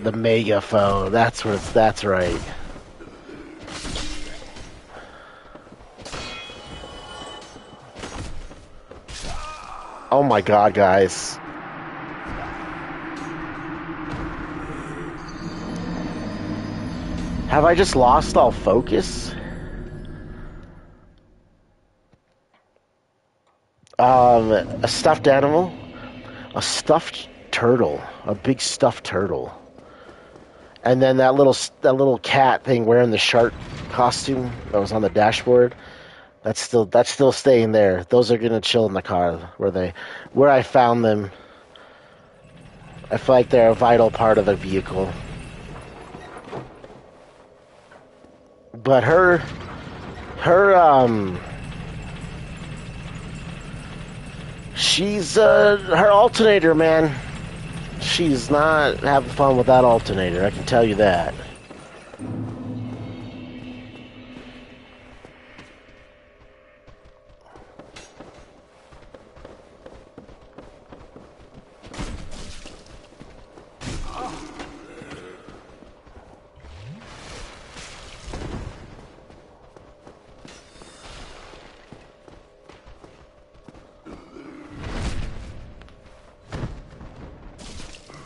The megaphone. That's right. Oh my god, guys. Have I just lost all focus? A stuffed animal, a stuffed turtle, a big stuffed turtle, and then that little cat thing wearing the shark costume that was on the dashboard. That's still staying there. Those are gonna chill in the car where I found them. I feel like they're a vital part of the vehicle. But her her alternator, man. She's not having fun with that alternator, I can tell you that.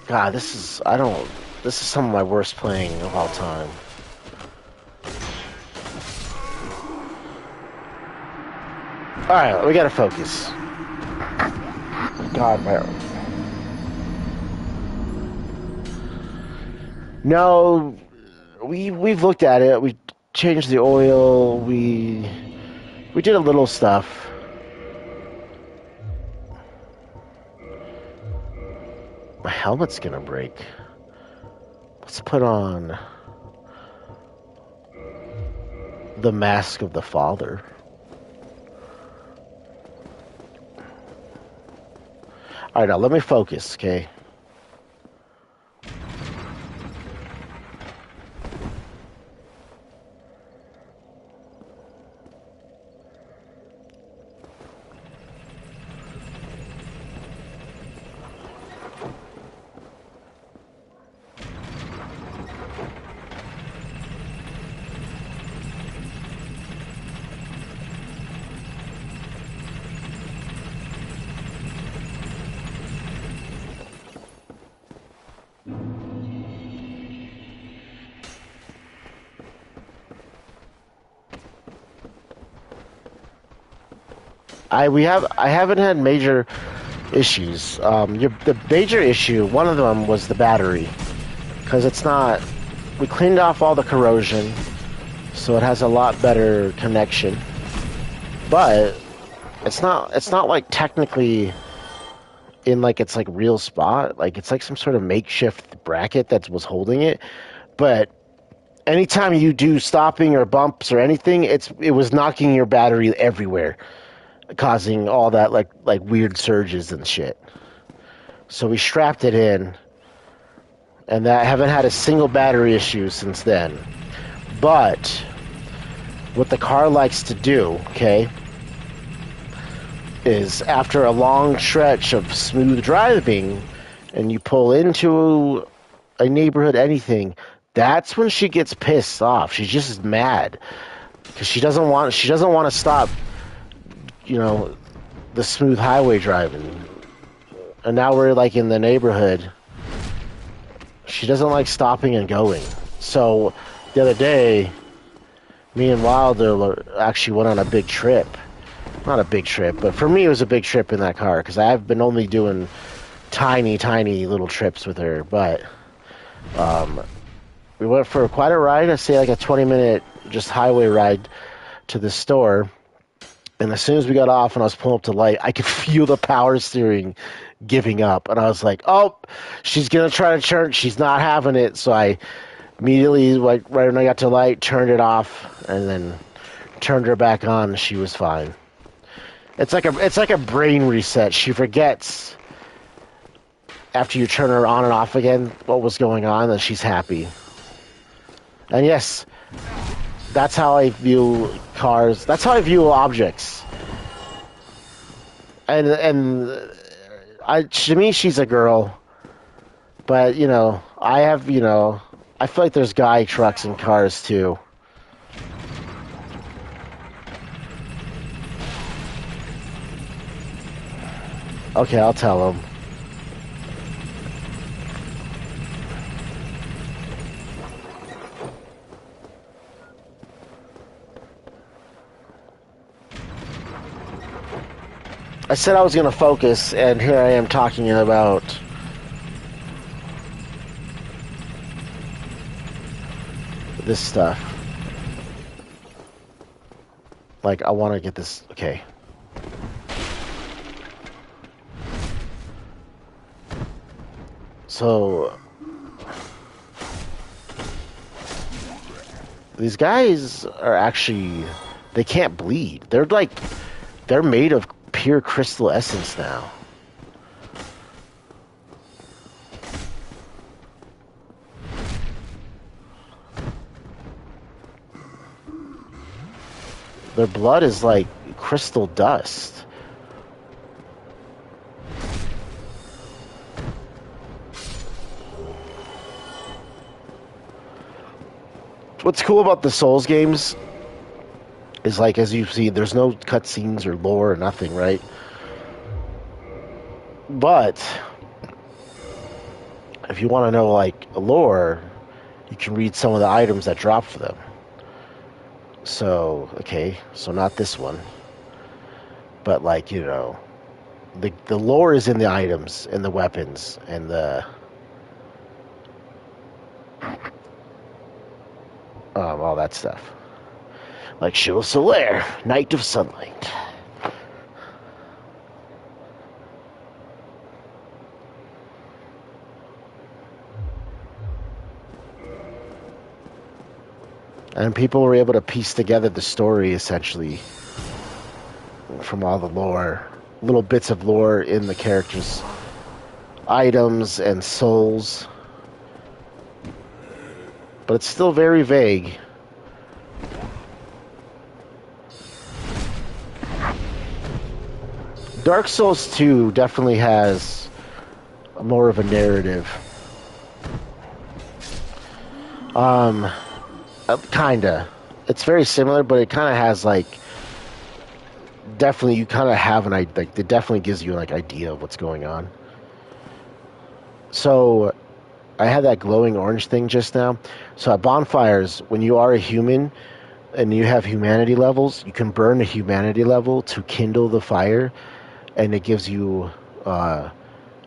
God, this is some of my worst playing of all time. Alright, we gotta focus. God, my... No, we've looked at it. We changed the oil. We did a little stuff. My helmet's gonna break. Let's put on the mask of the father. Alright, now let me focus, okay? I haven't had major issues. The major issue, one of them was the battery, because it's not. We cleaned off all the corrosion, so it has a lot better connection. But it's not like technically in like its like real spot. Like it's like some sort of makeshift bracket that was holding it. But anytime you do stopping or bumps or anything, it was knocking your battery everywhere, causing all that like weird surges and shit. So we strapped it in, and I haven't had a single battery issue since then. But what the car likes to do, okay, is after a long stretch of smooth driving and you pull into a neighborhood, anything, that's when she gets pissed off. She's just mad because she doesn't want to stop, you know, the smooth highway driving. And now we're like in the neighborhood. She doesn't like stopping and going. So the other day, me and Wilder actually went on a big trip. Not a big trip, but for me it was a big trip in that car because I've been only doing tiny little trips with her. But we went for quite a ride. I'd say like a 20-minute just highway ride to the store. And as soon as we got off and I was pulling up to light, I could feel the power steering giving up. And I was like, oh, she's going to try to turn. She's not having it. So I immediately, like, right when I got to light, turned it off and then turned her back on. She was fine. It's like a brain reset. She forgets after you turn her on and off again what was going on, and she's happy. And yes, that's how I view cars. That's how I view objects. And to me, she's a girl. But, you know, I feel like there's guy trucks and cars too. Okay, I'll tell him. I said I was going to focus, and here I am talking about this stuff. Like, I want to get this... Okay. So... These guys are actually... They can't bleed. They're like... They're made of pure crystal essence now. Their blood is like crystal dust. What's cool about the Souls games is, like, as you see, there's no cutscenes or lore or nothing, right? But if you want to know, like, lore, you can read some of the items that drop for them. So, okay, so not this one. But, like, you know, the lore is in the items and the weapons and the... all that stuff. Like Shield Solaire, Knight of Sunlight. And people were able to piece together the story, essentially, from all the lore. Little bits of lore in the characters' items and souls. But it's still very vague. Dark Souls 2 definitely has more of a narrative. Kinda. It's very similar, but it kind of has, like, definitely, you kind of have an idea, like, it definitely gives you, like, idea of what's going on. So, I had that glowing orange thing just now. So at bonfires, when you are a human and you have humanity levels, you can burn a humanity level to kindle the fire, and it gives you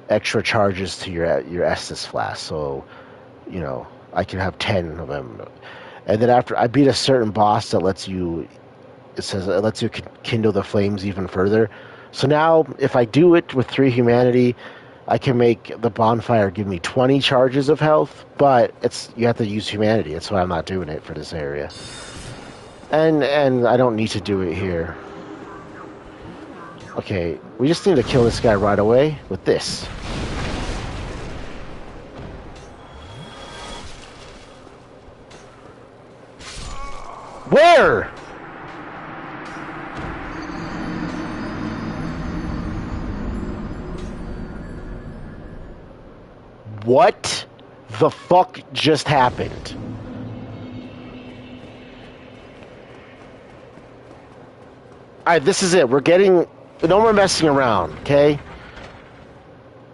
extra charges to your Estus flask. So, you know, I can have 10 of them. And then after I beat a certain boss that lets you, it says it lets you kindle the flames even further. So now, if I do it with 3 humanity, I can make the bonfire give me 20 charges of health, but you have to use humanity. That's why I'm not doing it for this area. And I don't need to do it here. Okay, we just need to kill this guy right away with this. Where? What the fuck just happened? Alright, this is it. We're getting... No more messing around, okay?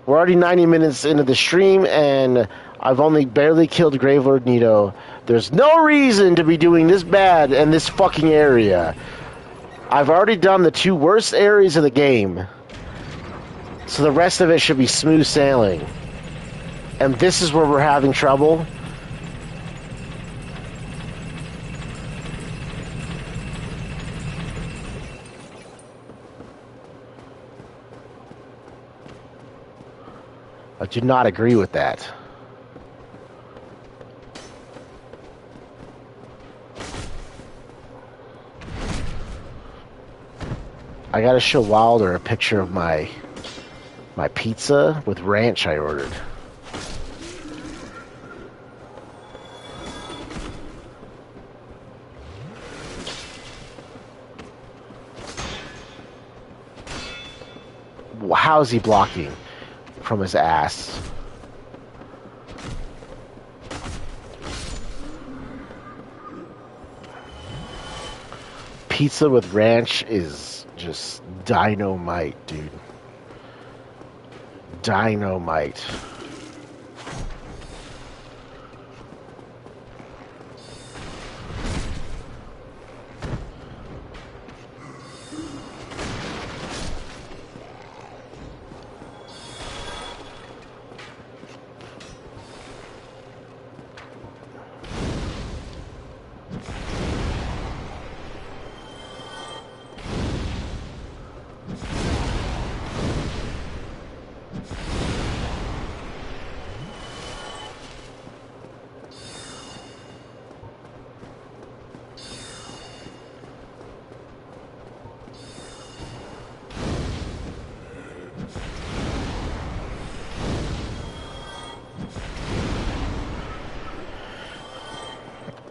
We're already 90 minutes into the stream, and I've only barely killed Gravelord Nito. There's no reason to be doing this bad in this fucking area. I've already done the 2 worst areas of the game. So the rest of it should be smooth sailing. And this is where we're having trouble. I do not agree with that. I gotta show Wilder a picture of my pizza with ranch I ordered. How is he blocking from his ass? Pizza with ranch is just dynamite, dude. Dynamite.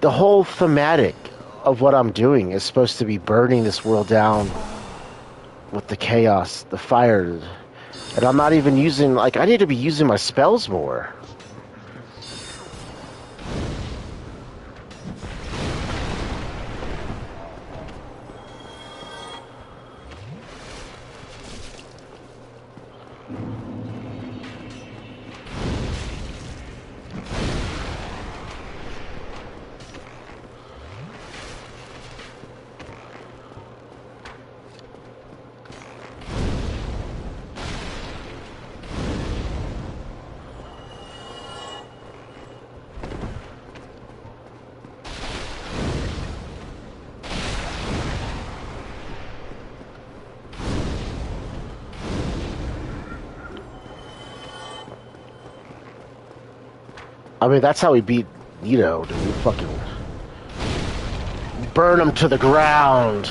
The whole thematic of what I'm doing is supposed to be burning this world down with the chaos, the fire. And I'm not even using, like, I need to be using my spells more. I mean, that's how we beat Nito, dude. We fucking burn him to the ground.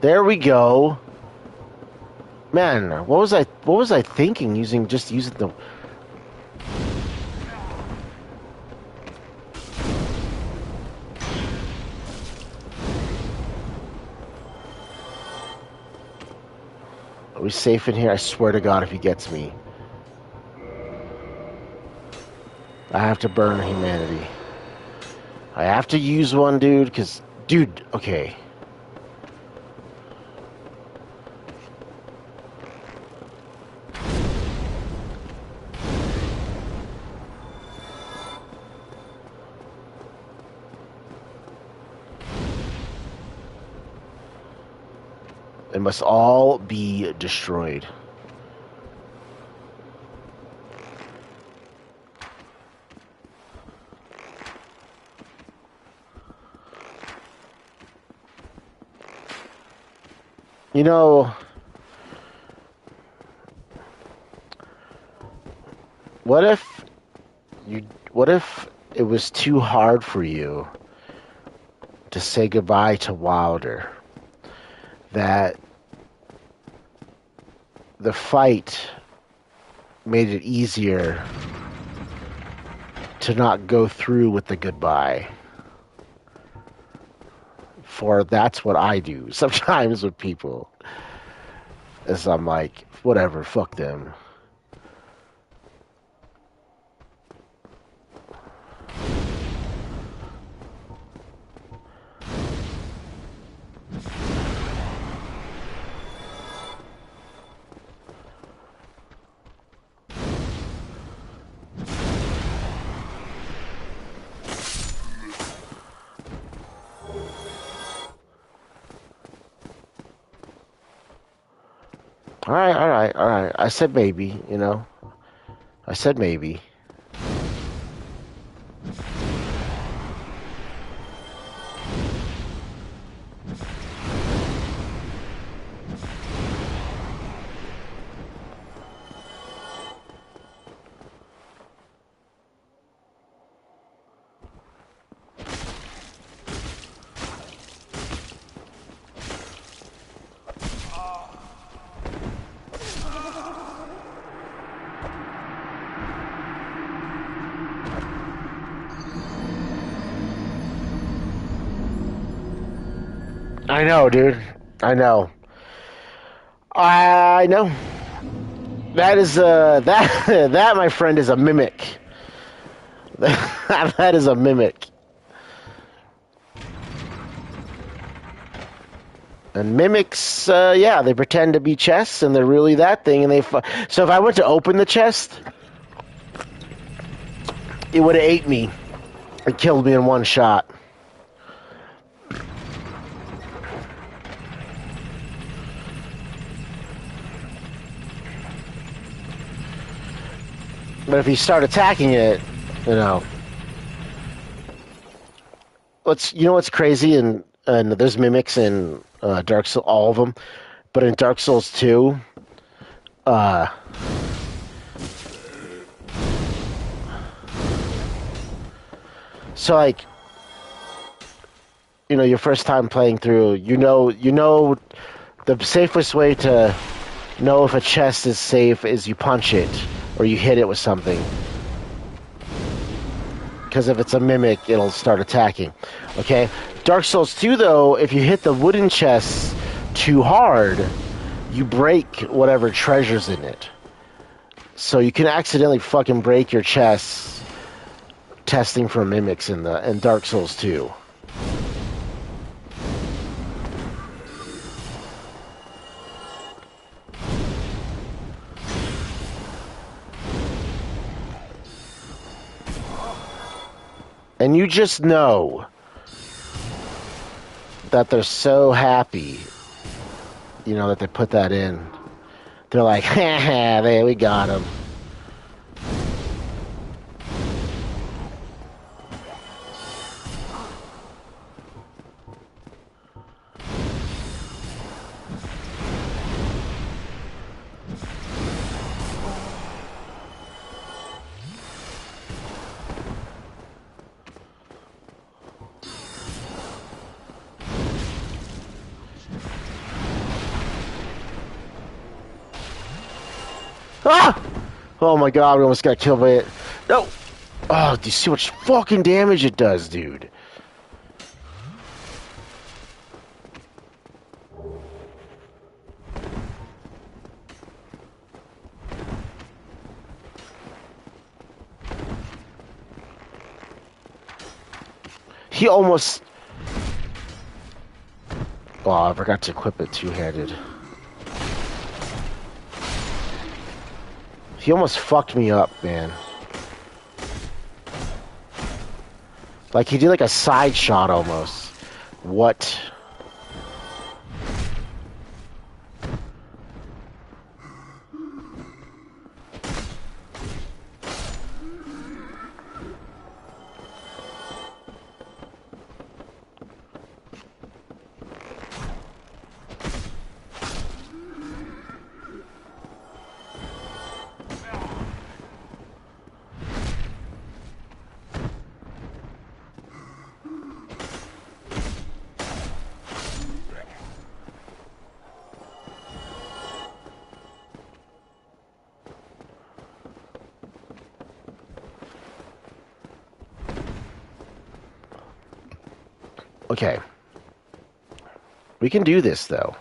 There we go. Man, what was I thinking using the Are we safe in here? I swear to God, if he gets me, I have to burn humanity. I have to use one, dude, because, dude, okay. They must all be destroyed. You know, what if it was too hard for you to say goodbye to Wilder? That the fight made it easier to not go through with the goodbye. For that's what I do sometimes with people. Is I'm like, whatever, fuck them. All right. I said maybe, you know. I said maybe. I know, dude. I know. I know. That is that that my friend is a mimic. That is a mimic. And mimics, yeah, they pretend to be chests, and they're really that thing. And so if I went to open the chest, it would have ate me. It killed me in one shot. But if you start attacking it, you know, what's crazy, and there's mimics in Dark Souls, all of them, but in Dark Souls 2, uh, so like, your first time playing through, the safest way to know if a chest is safe is you punch it or you hit it with something. Because if it's a mimic, it'll start attacking. Okay? Dark Souls 2, though, if you hit the wooden chests too hard, you break whatever treasure's in it. So you can accidentally fucking break your chests testing for mimics in Dark Souls 2. And you just know that they're so happy, that they put that in. They're like, ha ha, we got him. Ah! Oh my god, we almost got killed by it. No! Oh, do you see how much fucking damage it does, dude? He almost... Oh, I forgot to equip it two-handed. He almost fucked me up, man. Like, he did like a side shot almost. What? Okay. We can do this, though.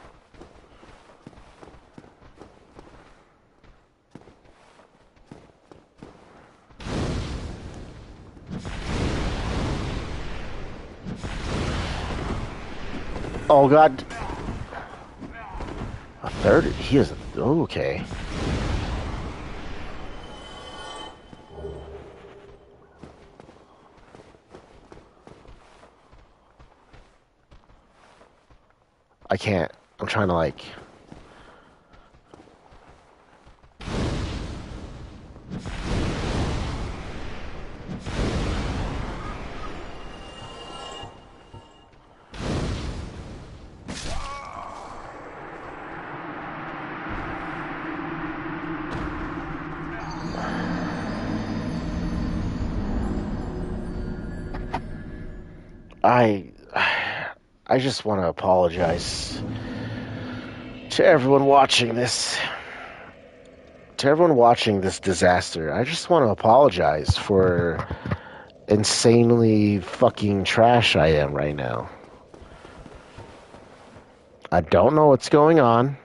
Oh, God. A third? He is... Oh, okay. I can't. I'm trying to, like... I just want to apologize to everyone watching this. To everyone watching this disaster, I just want to apologize for insanely fucking trash I am right now. I don't know what's going on.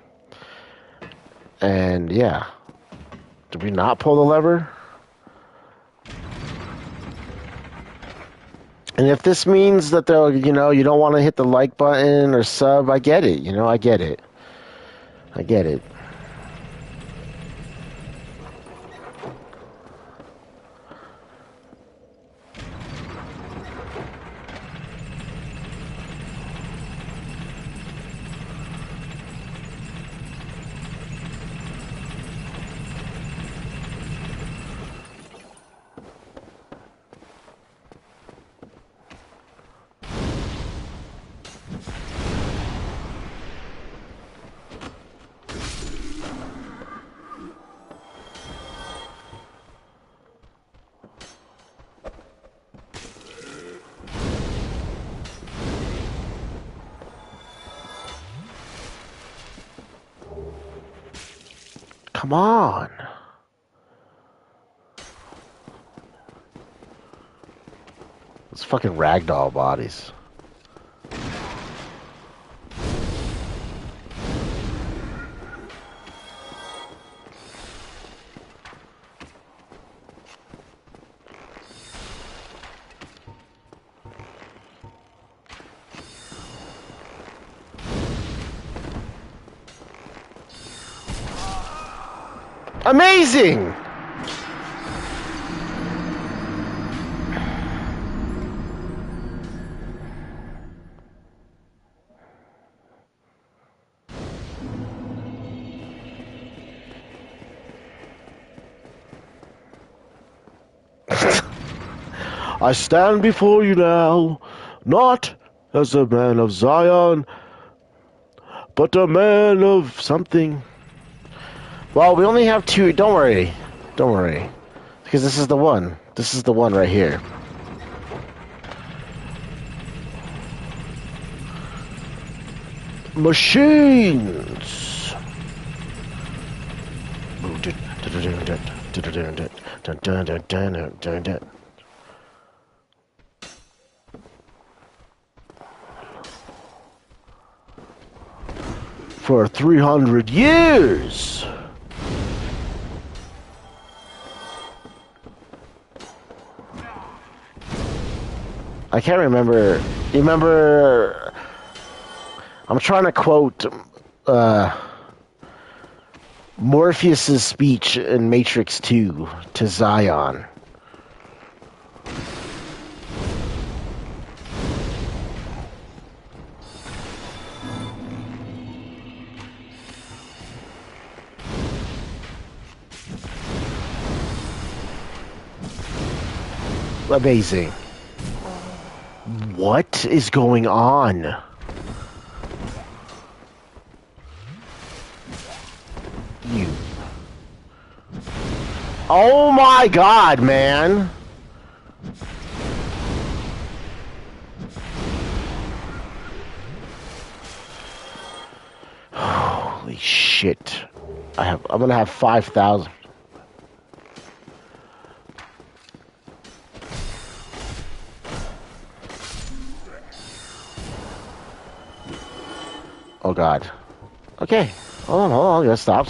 And yeah. Did we not pull the lever? And if this means that they'll, you know, you don't want to hit the like button or sub, I get it. You know, I get it. I get it. Come on. It's fucking ragdoll bodies. Amazing! I stand before you now, not as a man of Zion, but a man of something. Well, we only have two. Don't worry. Don't worry. Because this is the one. This is the one right here. Machines! For 300 years! I can't remember. You remember? I'm trying to quote Morpheus's speech in Matrix 2 to Zion. Amazing. What is going on? You. Oh my god, man. Holy shit. I'm gonna have 5,000. Oh god. Okay. Hold on. Yeah, stop.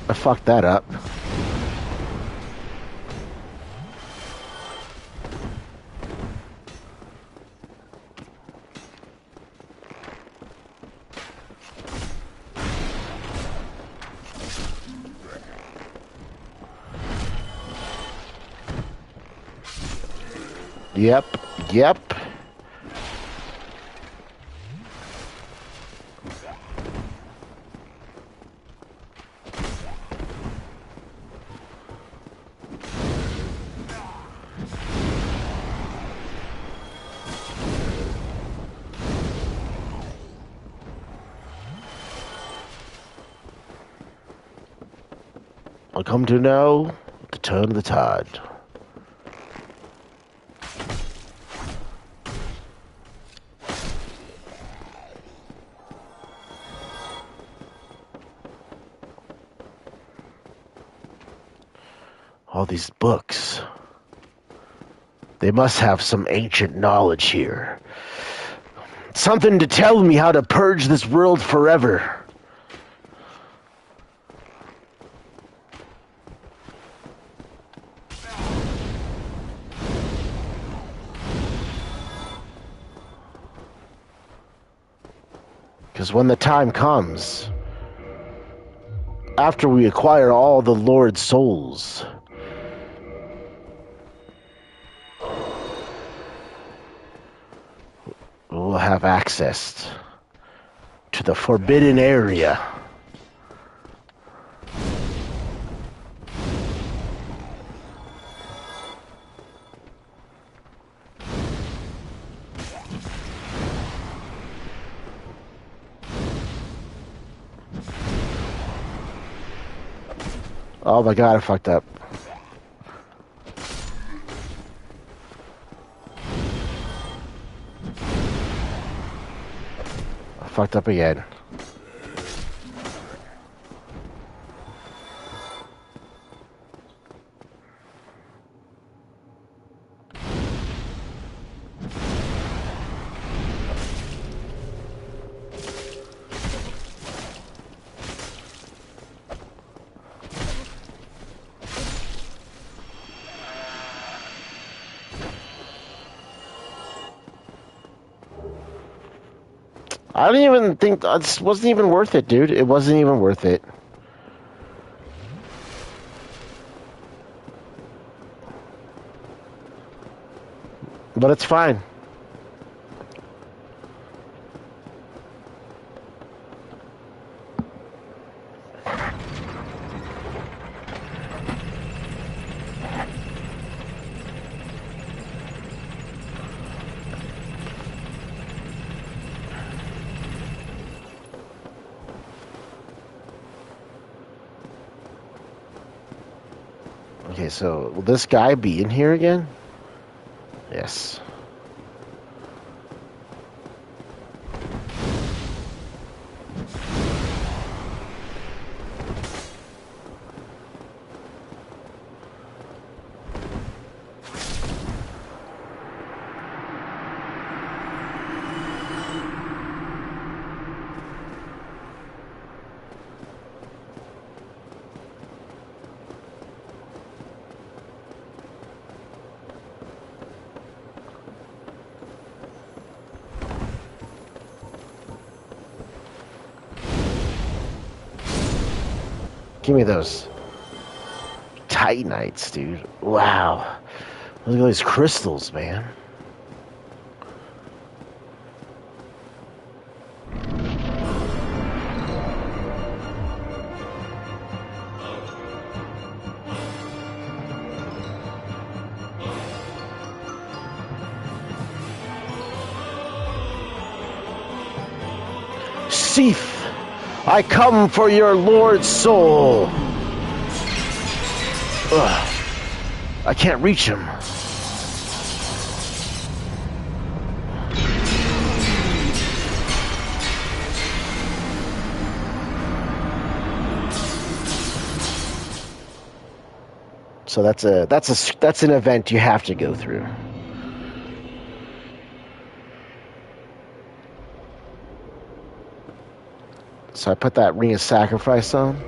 I fucked that up. Yep. I come to know the turn of the tide. All these books. They must have some ancient knowledge here. Something to tell me how to purge this world forever. Because when the time comes, after we acquire all the Lord's souls, we'll have access to the forbidden area. Oh my god, I fucked up. I fucked up again. I don't even think it wasn't even worth it, dude. It wasn't even worth it. But it's fine. Okay, so will this guy be in here again? Yes. Give me those Titanites, dude. Wow. Look at all these crystals, man. Seath, I come for your Lord's soul. Ugh. I can't reach him. So that's an event you have to go through. So I put that ring of sacrifice on.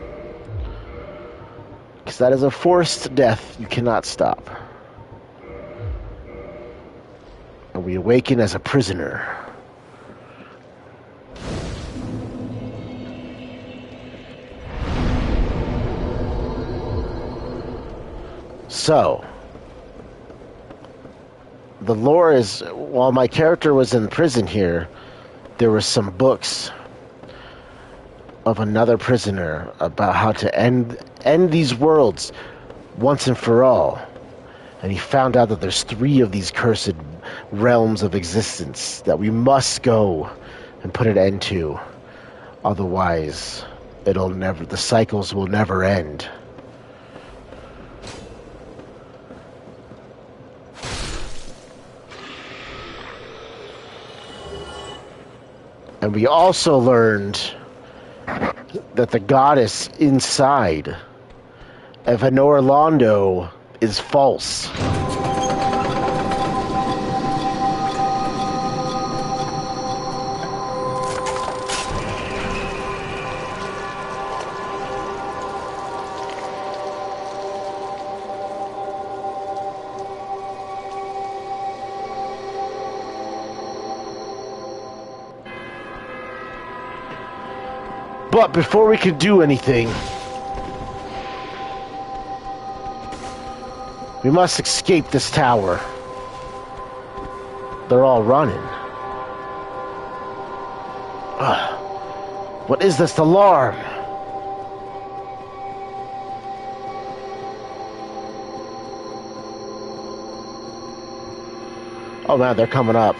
Because that is a forced death you cannot stop. And we awaken as a prisoner. So, the lore is, while my character was in prison here, there were some books of another prisoner about how to end these worlds once and for all. And he found out that there's 3 of these cursed realms of existence that we must go and put an end to. Otherwise, the cycles will never end. And we also learned that the goddess inside of an Orlando is false. But before we could do anything, we must escape this tower. They're all running. What is this alarm? Oh man, they're coming up.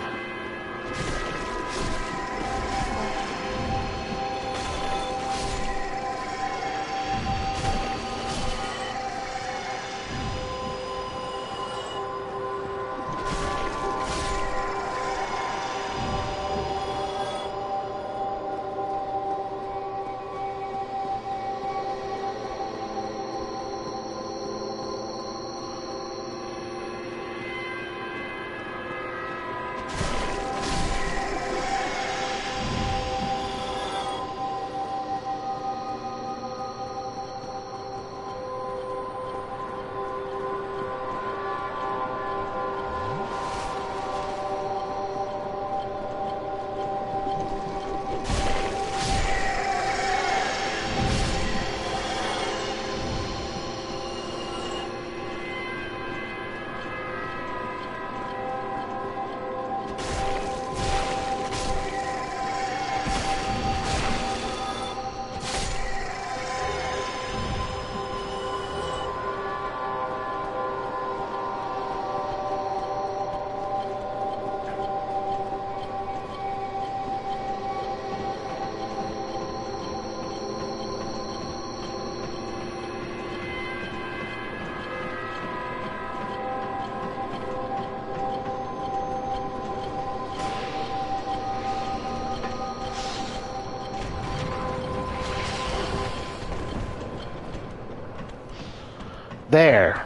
There.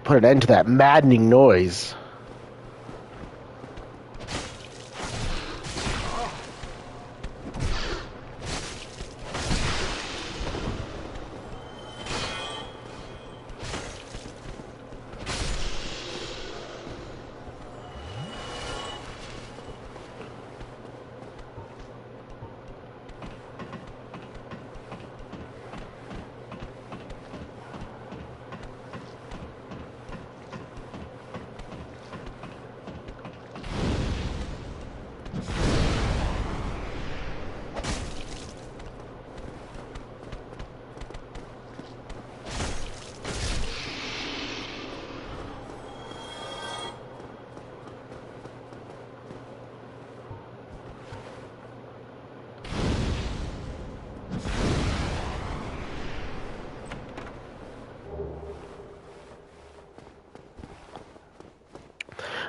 Put an end to that maddening noise.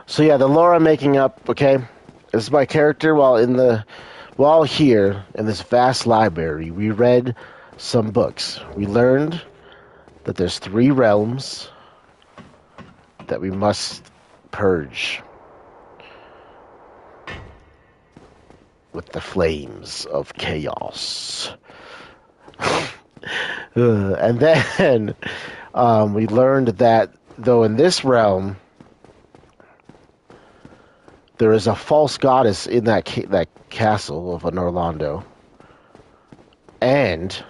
So yeah, the lore I'm making up, okay? This is my character while here in this vast library, we read some books. We learned that there's 3 realms that we must purge with the flames of chaos. And then we learned that though in this realm there is a false goddess in that castle of an Orlando, and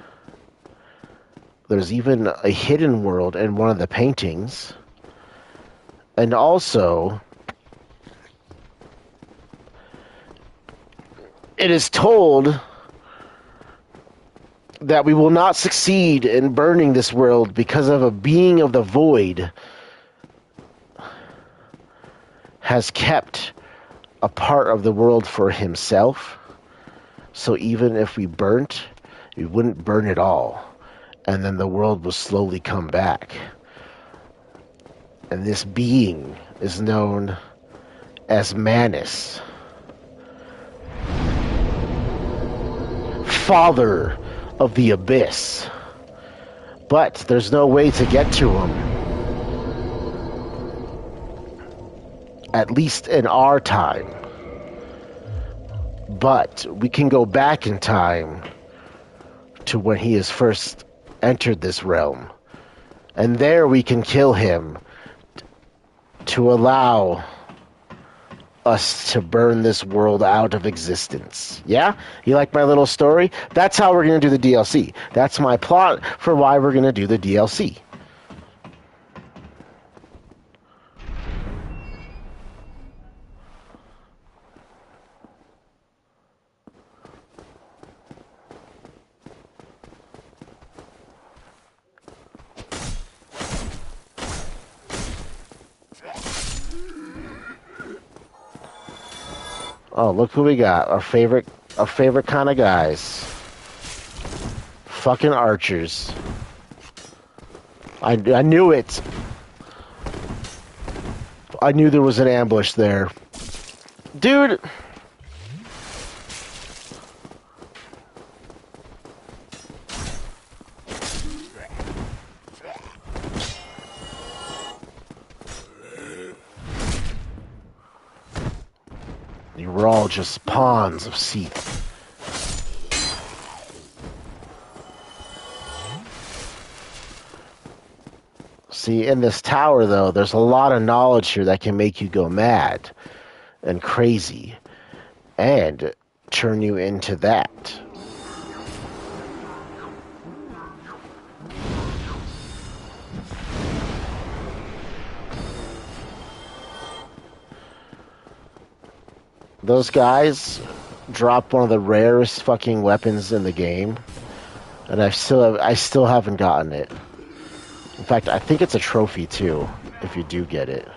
there's even a hidden world in one of the paintings, and also it is told that we will not succeed in burning this world because of a being of the void has kept a part of the world for himself. So even if we burnt, we wouldn't burn it all, and then the world will slowly come back. And this being is known as Manus. father of the abyss. But there's no way to get to him. At least in our time. But we can go back in time to when he has first entered this realm. And there we can kill him to allow us to burn this world out of existence. Yeah? You like my little story? That's how we're going to do the DLC. That's my plot for why we're going to do the DLC. Oh, look who we got. Our favorite kind of guys. Fucking archers. I knew it. I knew there was an ambush there. Dude. You were all just pawns of Seath. See, in this tower, though, there's a lot of knowledge here that can make you go mad and crazy and turn you into that. Those guys dropped one of the rarest fucking weapons in the game, and I still haven't gotten it. In fact, I think it's a trophy too, if you do get it.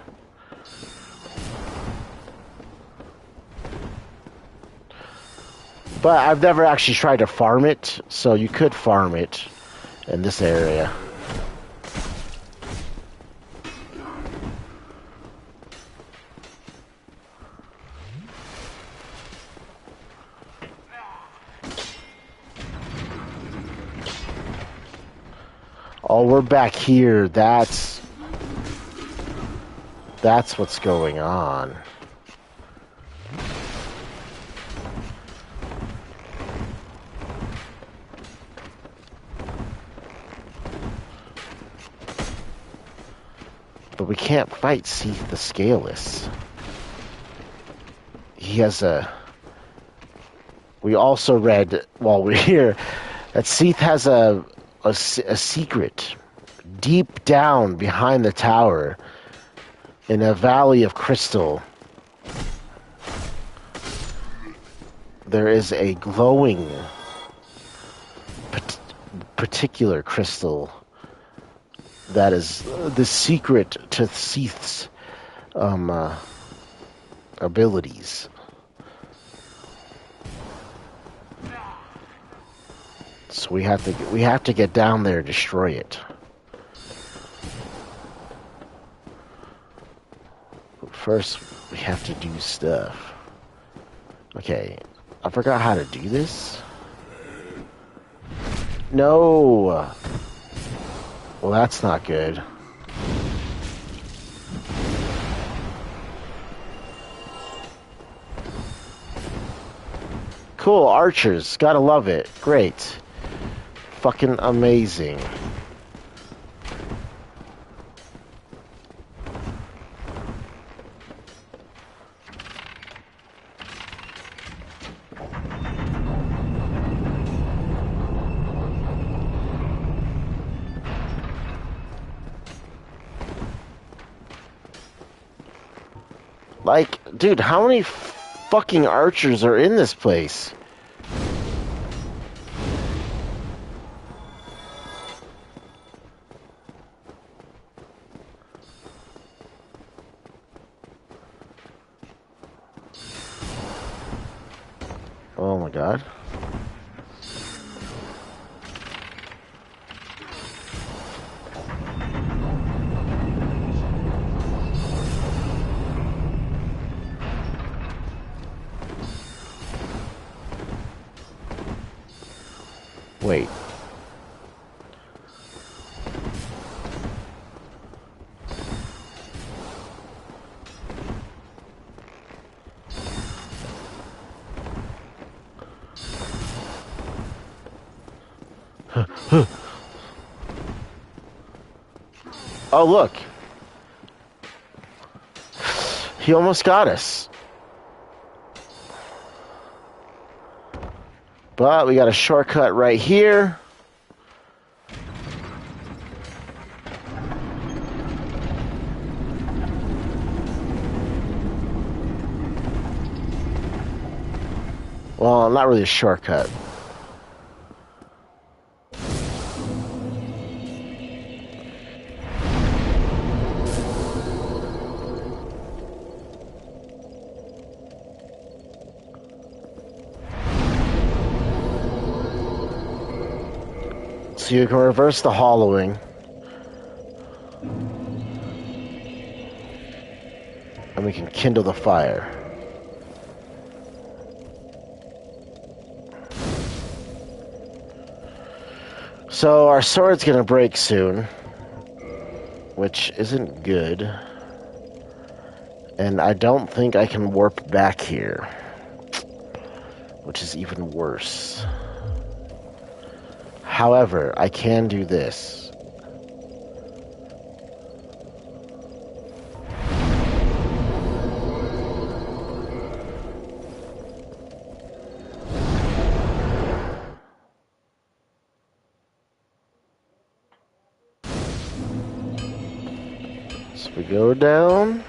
But I've never actually tried to farm it, so you could farm it in this area. Oh, we're back here. That's what's going on. But we can't fight Seath the Scaleless. He has a... We also read, while we're here, that Seath has a secret deep down behind the tower in a valley of crystal. There is a glowing particular crystal that is the secret to Seath's abilities. So we have to get down there and destroy it. But first, we have to do stuff. Okay, I forgot how to do this. No. Well, that's not good. Cool, archers. Gotta love it. Great. Fucking amazing. Like, dude, how many fucking archers are in this place? Oh my god. Wait. Oh, look. He almost got us. But we got a shortcut right here. Well, not really a shortcut. So you can reverse the hollowing. And we can kindle the fire. So our sword's gonna break soon. Which isn't good. And I don't think I can warp back here. Which is even worse. However, I can do this. So we go down.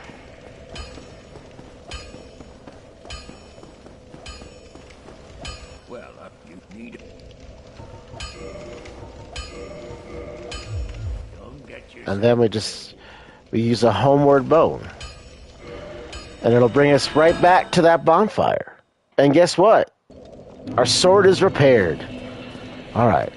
Well, you need it. And then we use a homeward bone. And it'll bring us right back to that bonfire. And guess what? Our sword is repaired. Alright.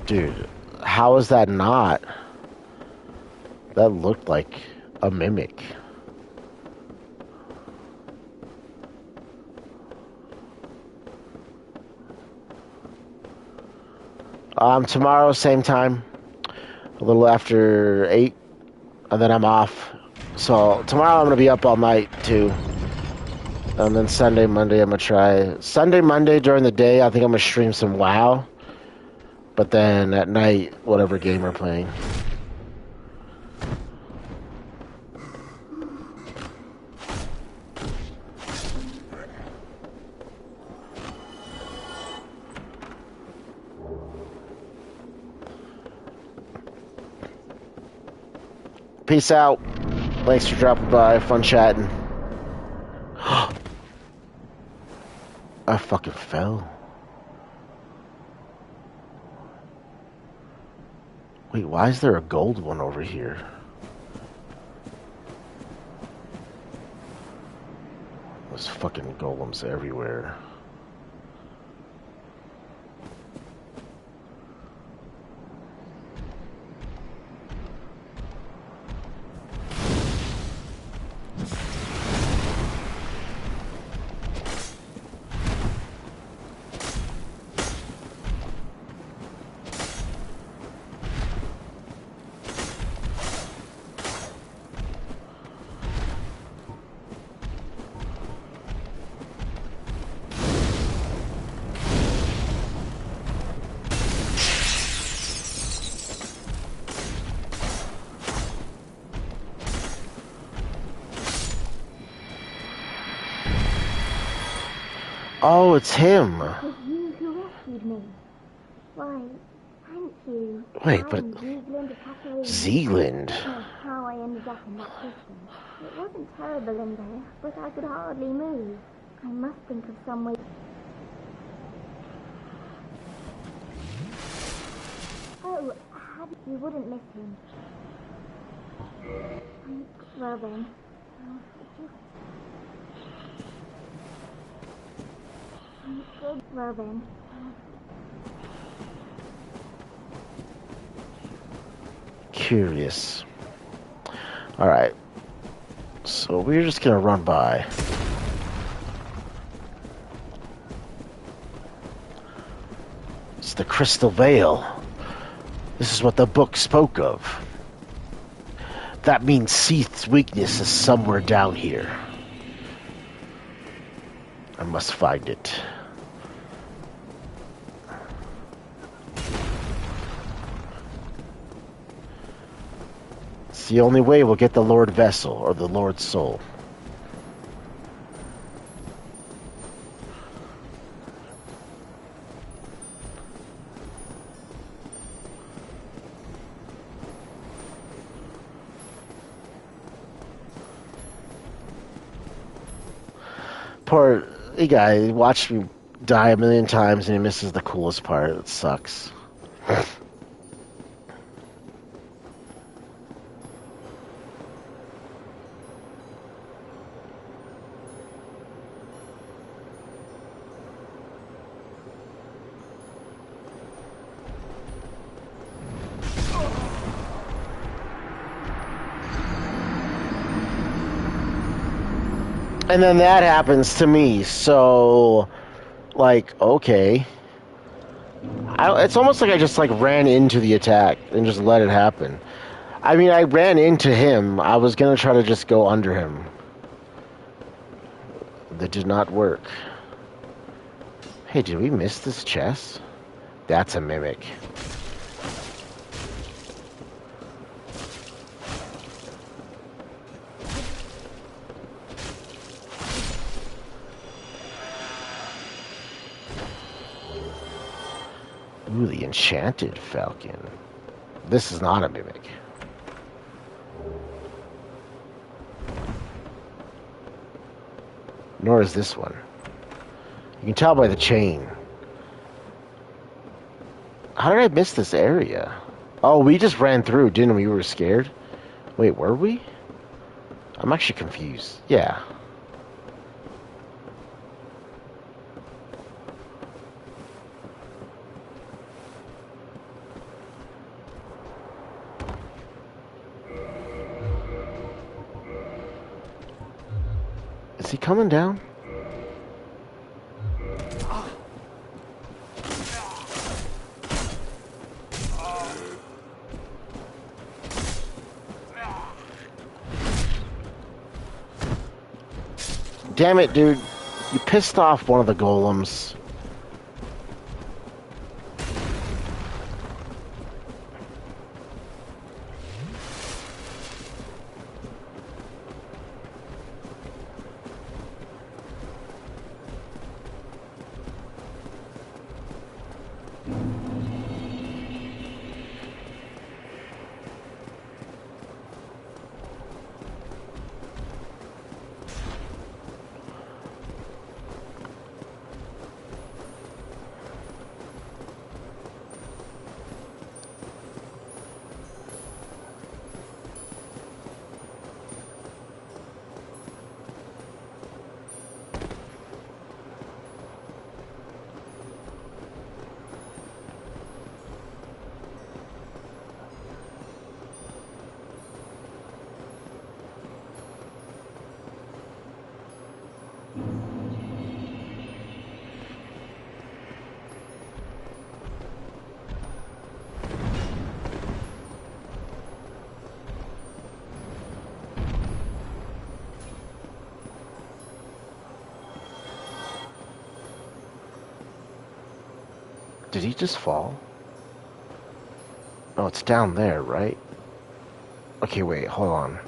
Dude, how is that not? That looked like a mimic. Tomorrow, same time. A little after 8. And then I'm off. So, tomorrow I'm going to be up all night, too. And then Sunday, Monday, I'm going to try. Sunday, Monday, during the day, I think I'm going to stream some WoW. But then at night, whatever game we're playing. Peace out. Thanks for dropping by. Fun chatting. I fucking fell. Wait, why is there a gold one over here? There's fucking golems everywhere. Oh, it's him. It was you who rescued me. Why, thank you. Wait, but Zealand. Zealand. I don't know how I ended up in that prison. It wasn't terrible in there, but I could hardly move. I must think of some way. Oh, you wouldn't miss him. Well then. Good. Well then. Curious. Alright. So we're just gonna run by. It's the Crystal Veil. This is what the book spoke of. That means Seath's weakness is somewhere down here. I must find it. It's the only way we'll get the Lord Vessel, or the Lord's Soul. Poor guy watched me die a million times and he misses the coolest part. It sucks. And then that happens to me, so, like, okay. It's almost like I just, like, ran into the attack and just let it happen. I mean, I ran into him. I was gonna try to just go under him. That did not work. Hey, did we miss this chest? That's a mimic. Ooh, the enchanted falcon. This is not a mimic. Nor is this one. You can tell by the chain. How did I miss this area? Oh, we just ran through, didn't we? We were scared. Wait, were we? I'm actually confused. Yeah. Is he coming down? Damn it, dude. You pissed off one of the golems. Did he just fall? Oh, it's down there, right? Okay, wait, hold on.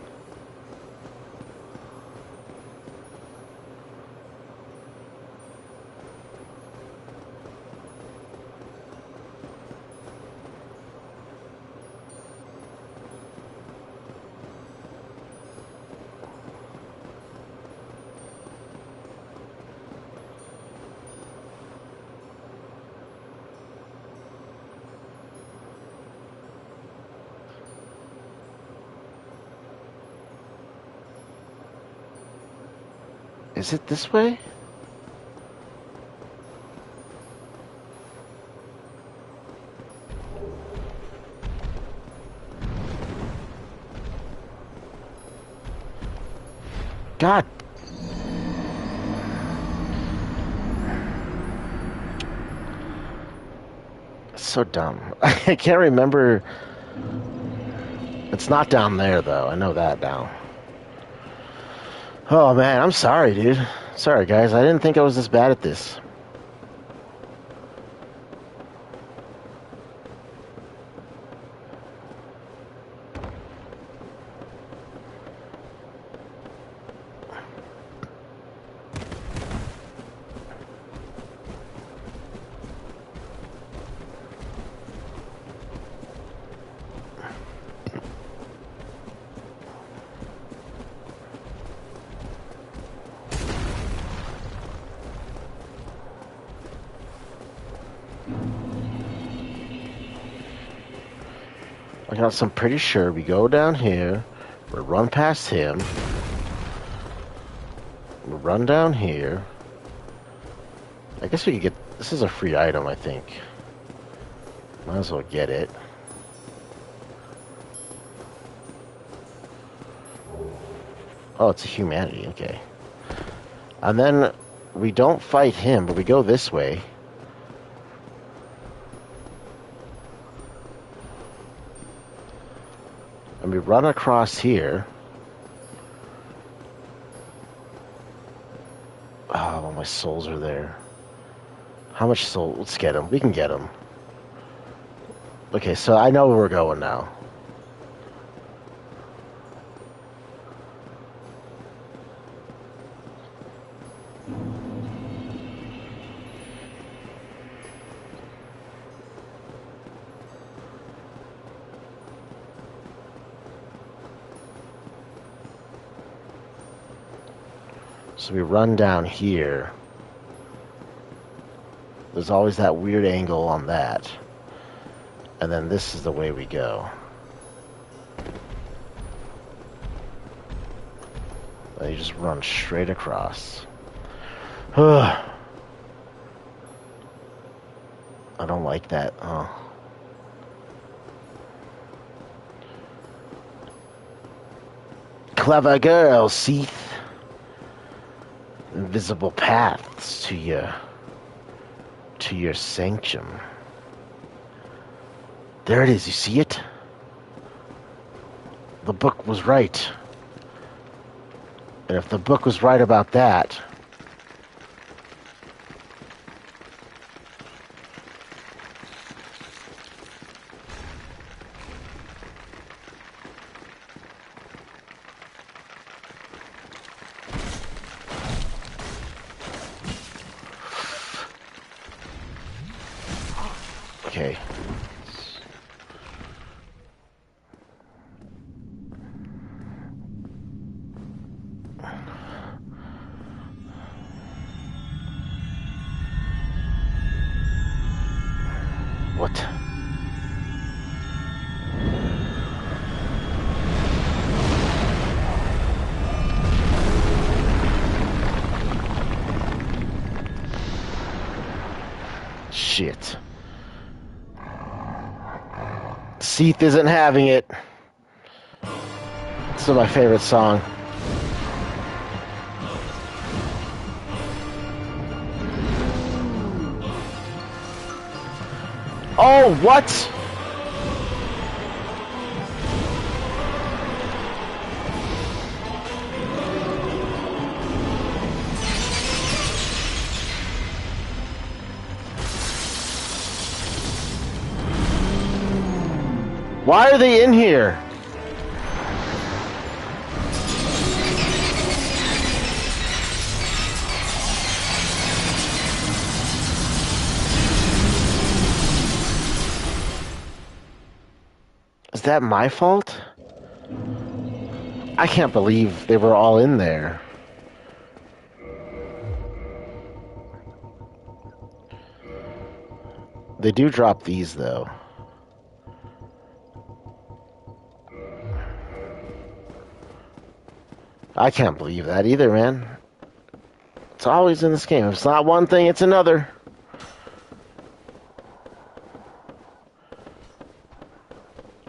Is it this way? God. So dumb. I can't remember. It's not down there, though. I know that now. Oh, man. I'm sorry, dude. Sorry, guys. I didn't think I was this bad at this. So I'm pretty sure we go down here, we run past him, we run down here. I guess we could get, this is a free item, I think. Might as well get it. Oh, it's a humanity, okay. And then we don't fight him, but we go this way. And we run across here. Oh, well, my souls are there. How much soul? Let's get them. We can get them. Okay, so I know where we're going now. So we run down here. There's always that weird angle on that. And then this is the way we go. And you just run straight across. I don't like that. Oh. Clever girl, Seath. Invisible paths to your sanctum. There it is, you see it? The book was right. And if the book was right about that, okay. What? Shit. Seath isn't having it. This is my favorite song. Oh, what? Why are they in here? Is that my fault? I can't believe they were all in there. They do drop these, though. I can't believe that either, man. It's always in this game. If it's not one thing, it's another.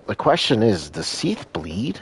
The question is, does Seath bleed?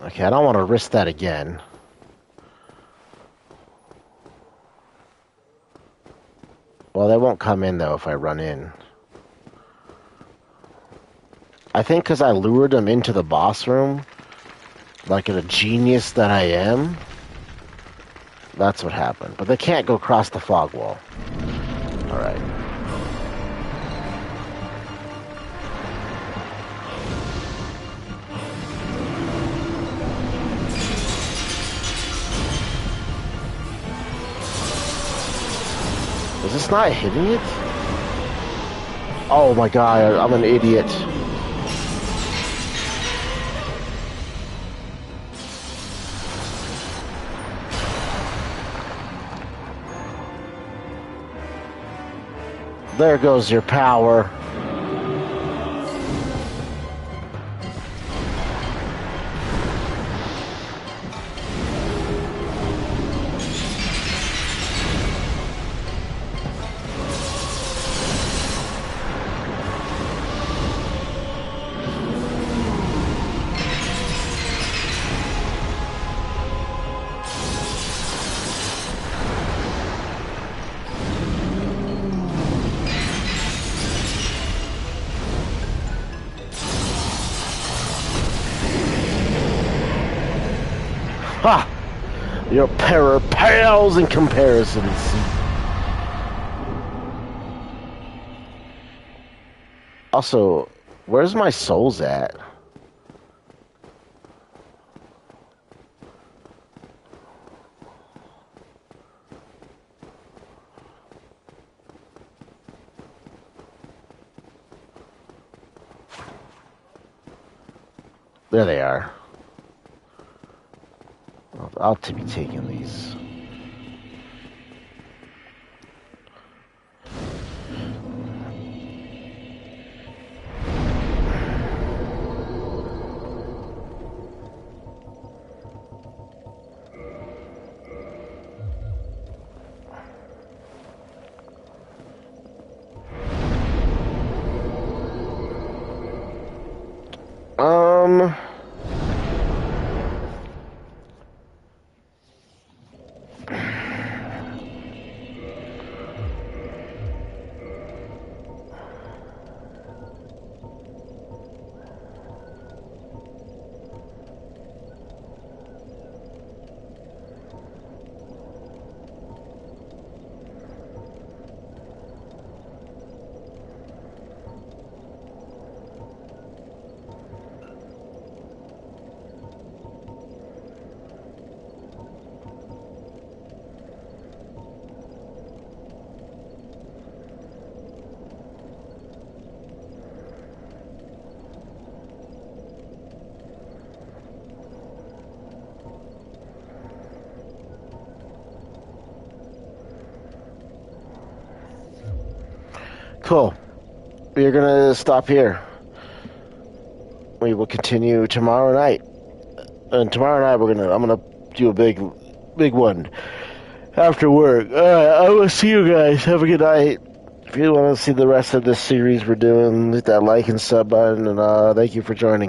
Okay, I don't want to risk that again. Well, they won't come in, though, if I run in. I think because I lured them into the boss room, like a genius that I am, that's what happened. But they can't go across the fog wall. Alright. Is this not hitting it? Oh my god, I'm an idiot. There goes your power. Ha! Your power pales in comparison. Also, where's my souls at? There they are. I'll be taking these. Cool. we're gonna stop here. We will continue tomorrow night. And tomorrow night I'm gonna do a big one after work. I will see you guys. Have a good night. If you want to see the rest of this series we're doing, hit that like and sub button, and thank you for joining.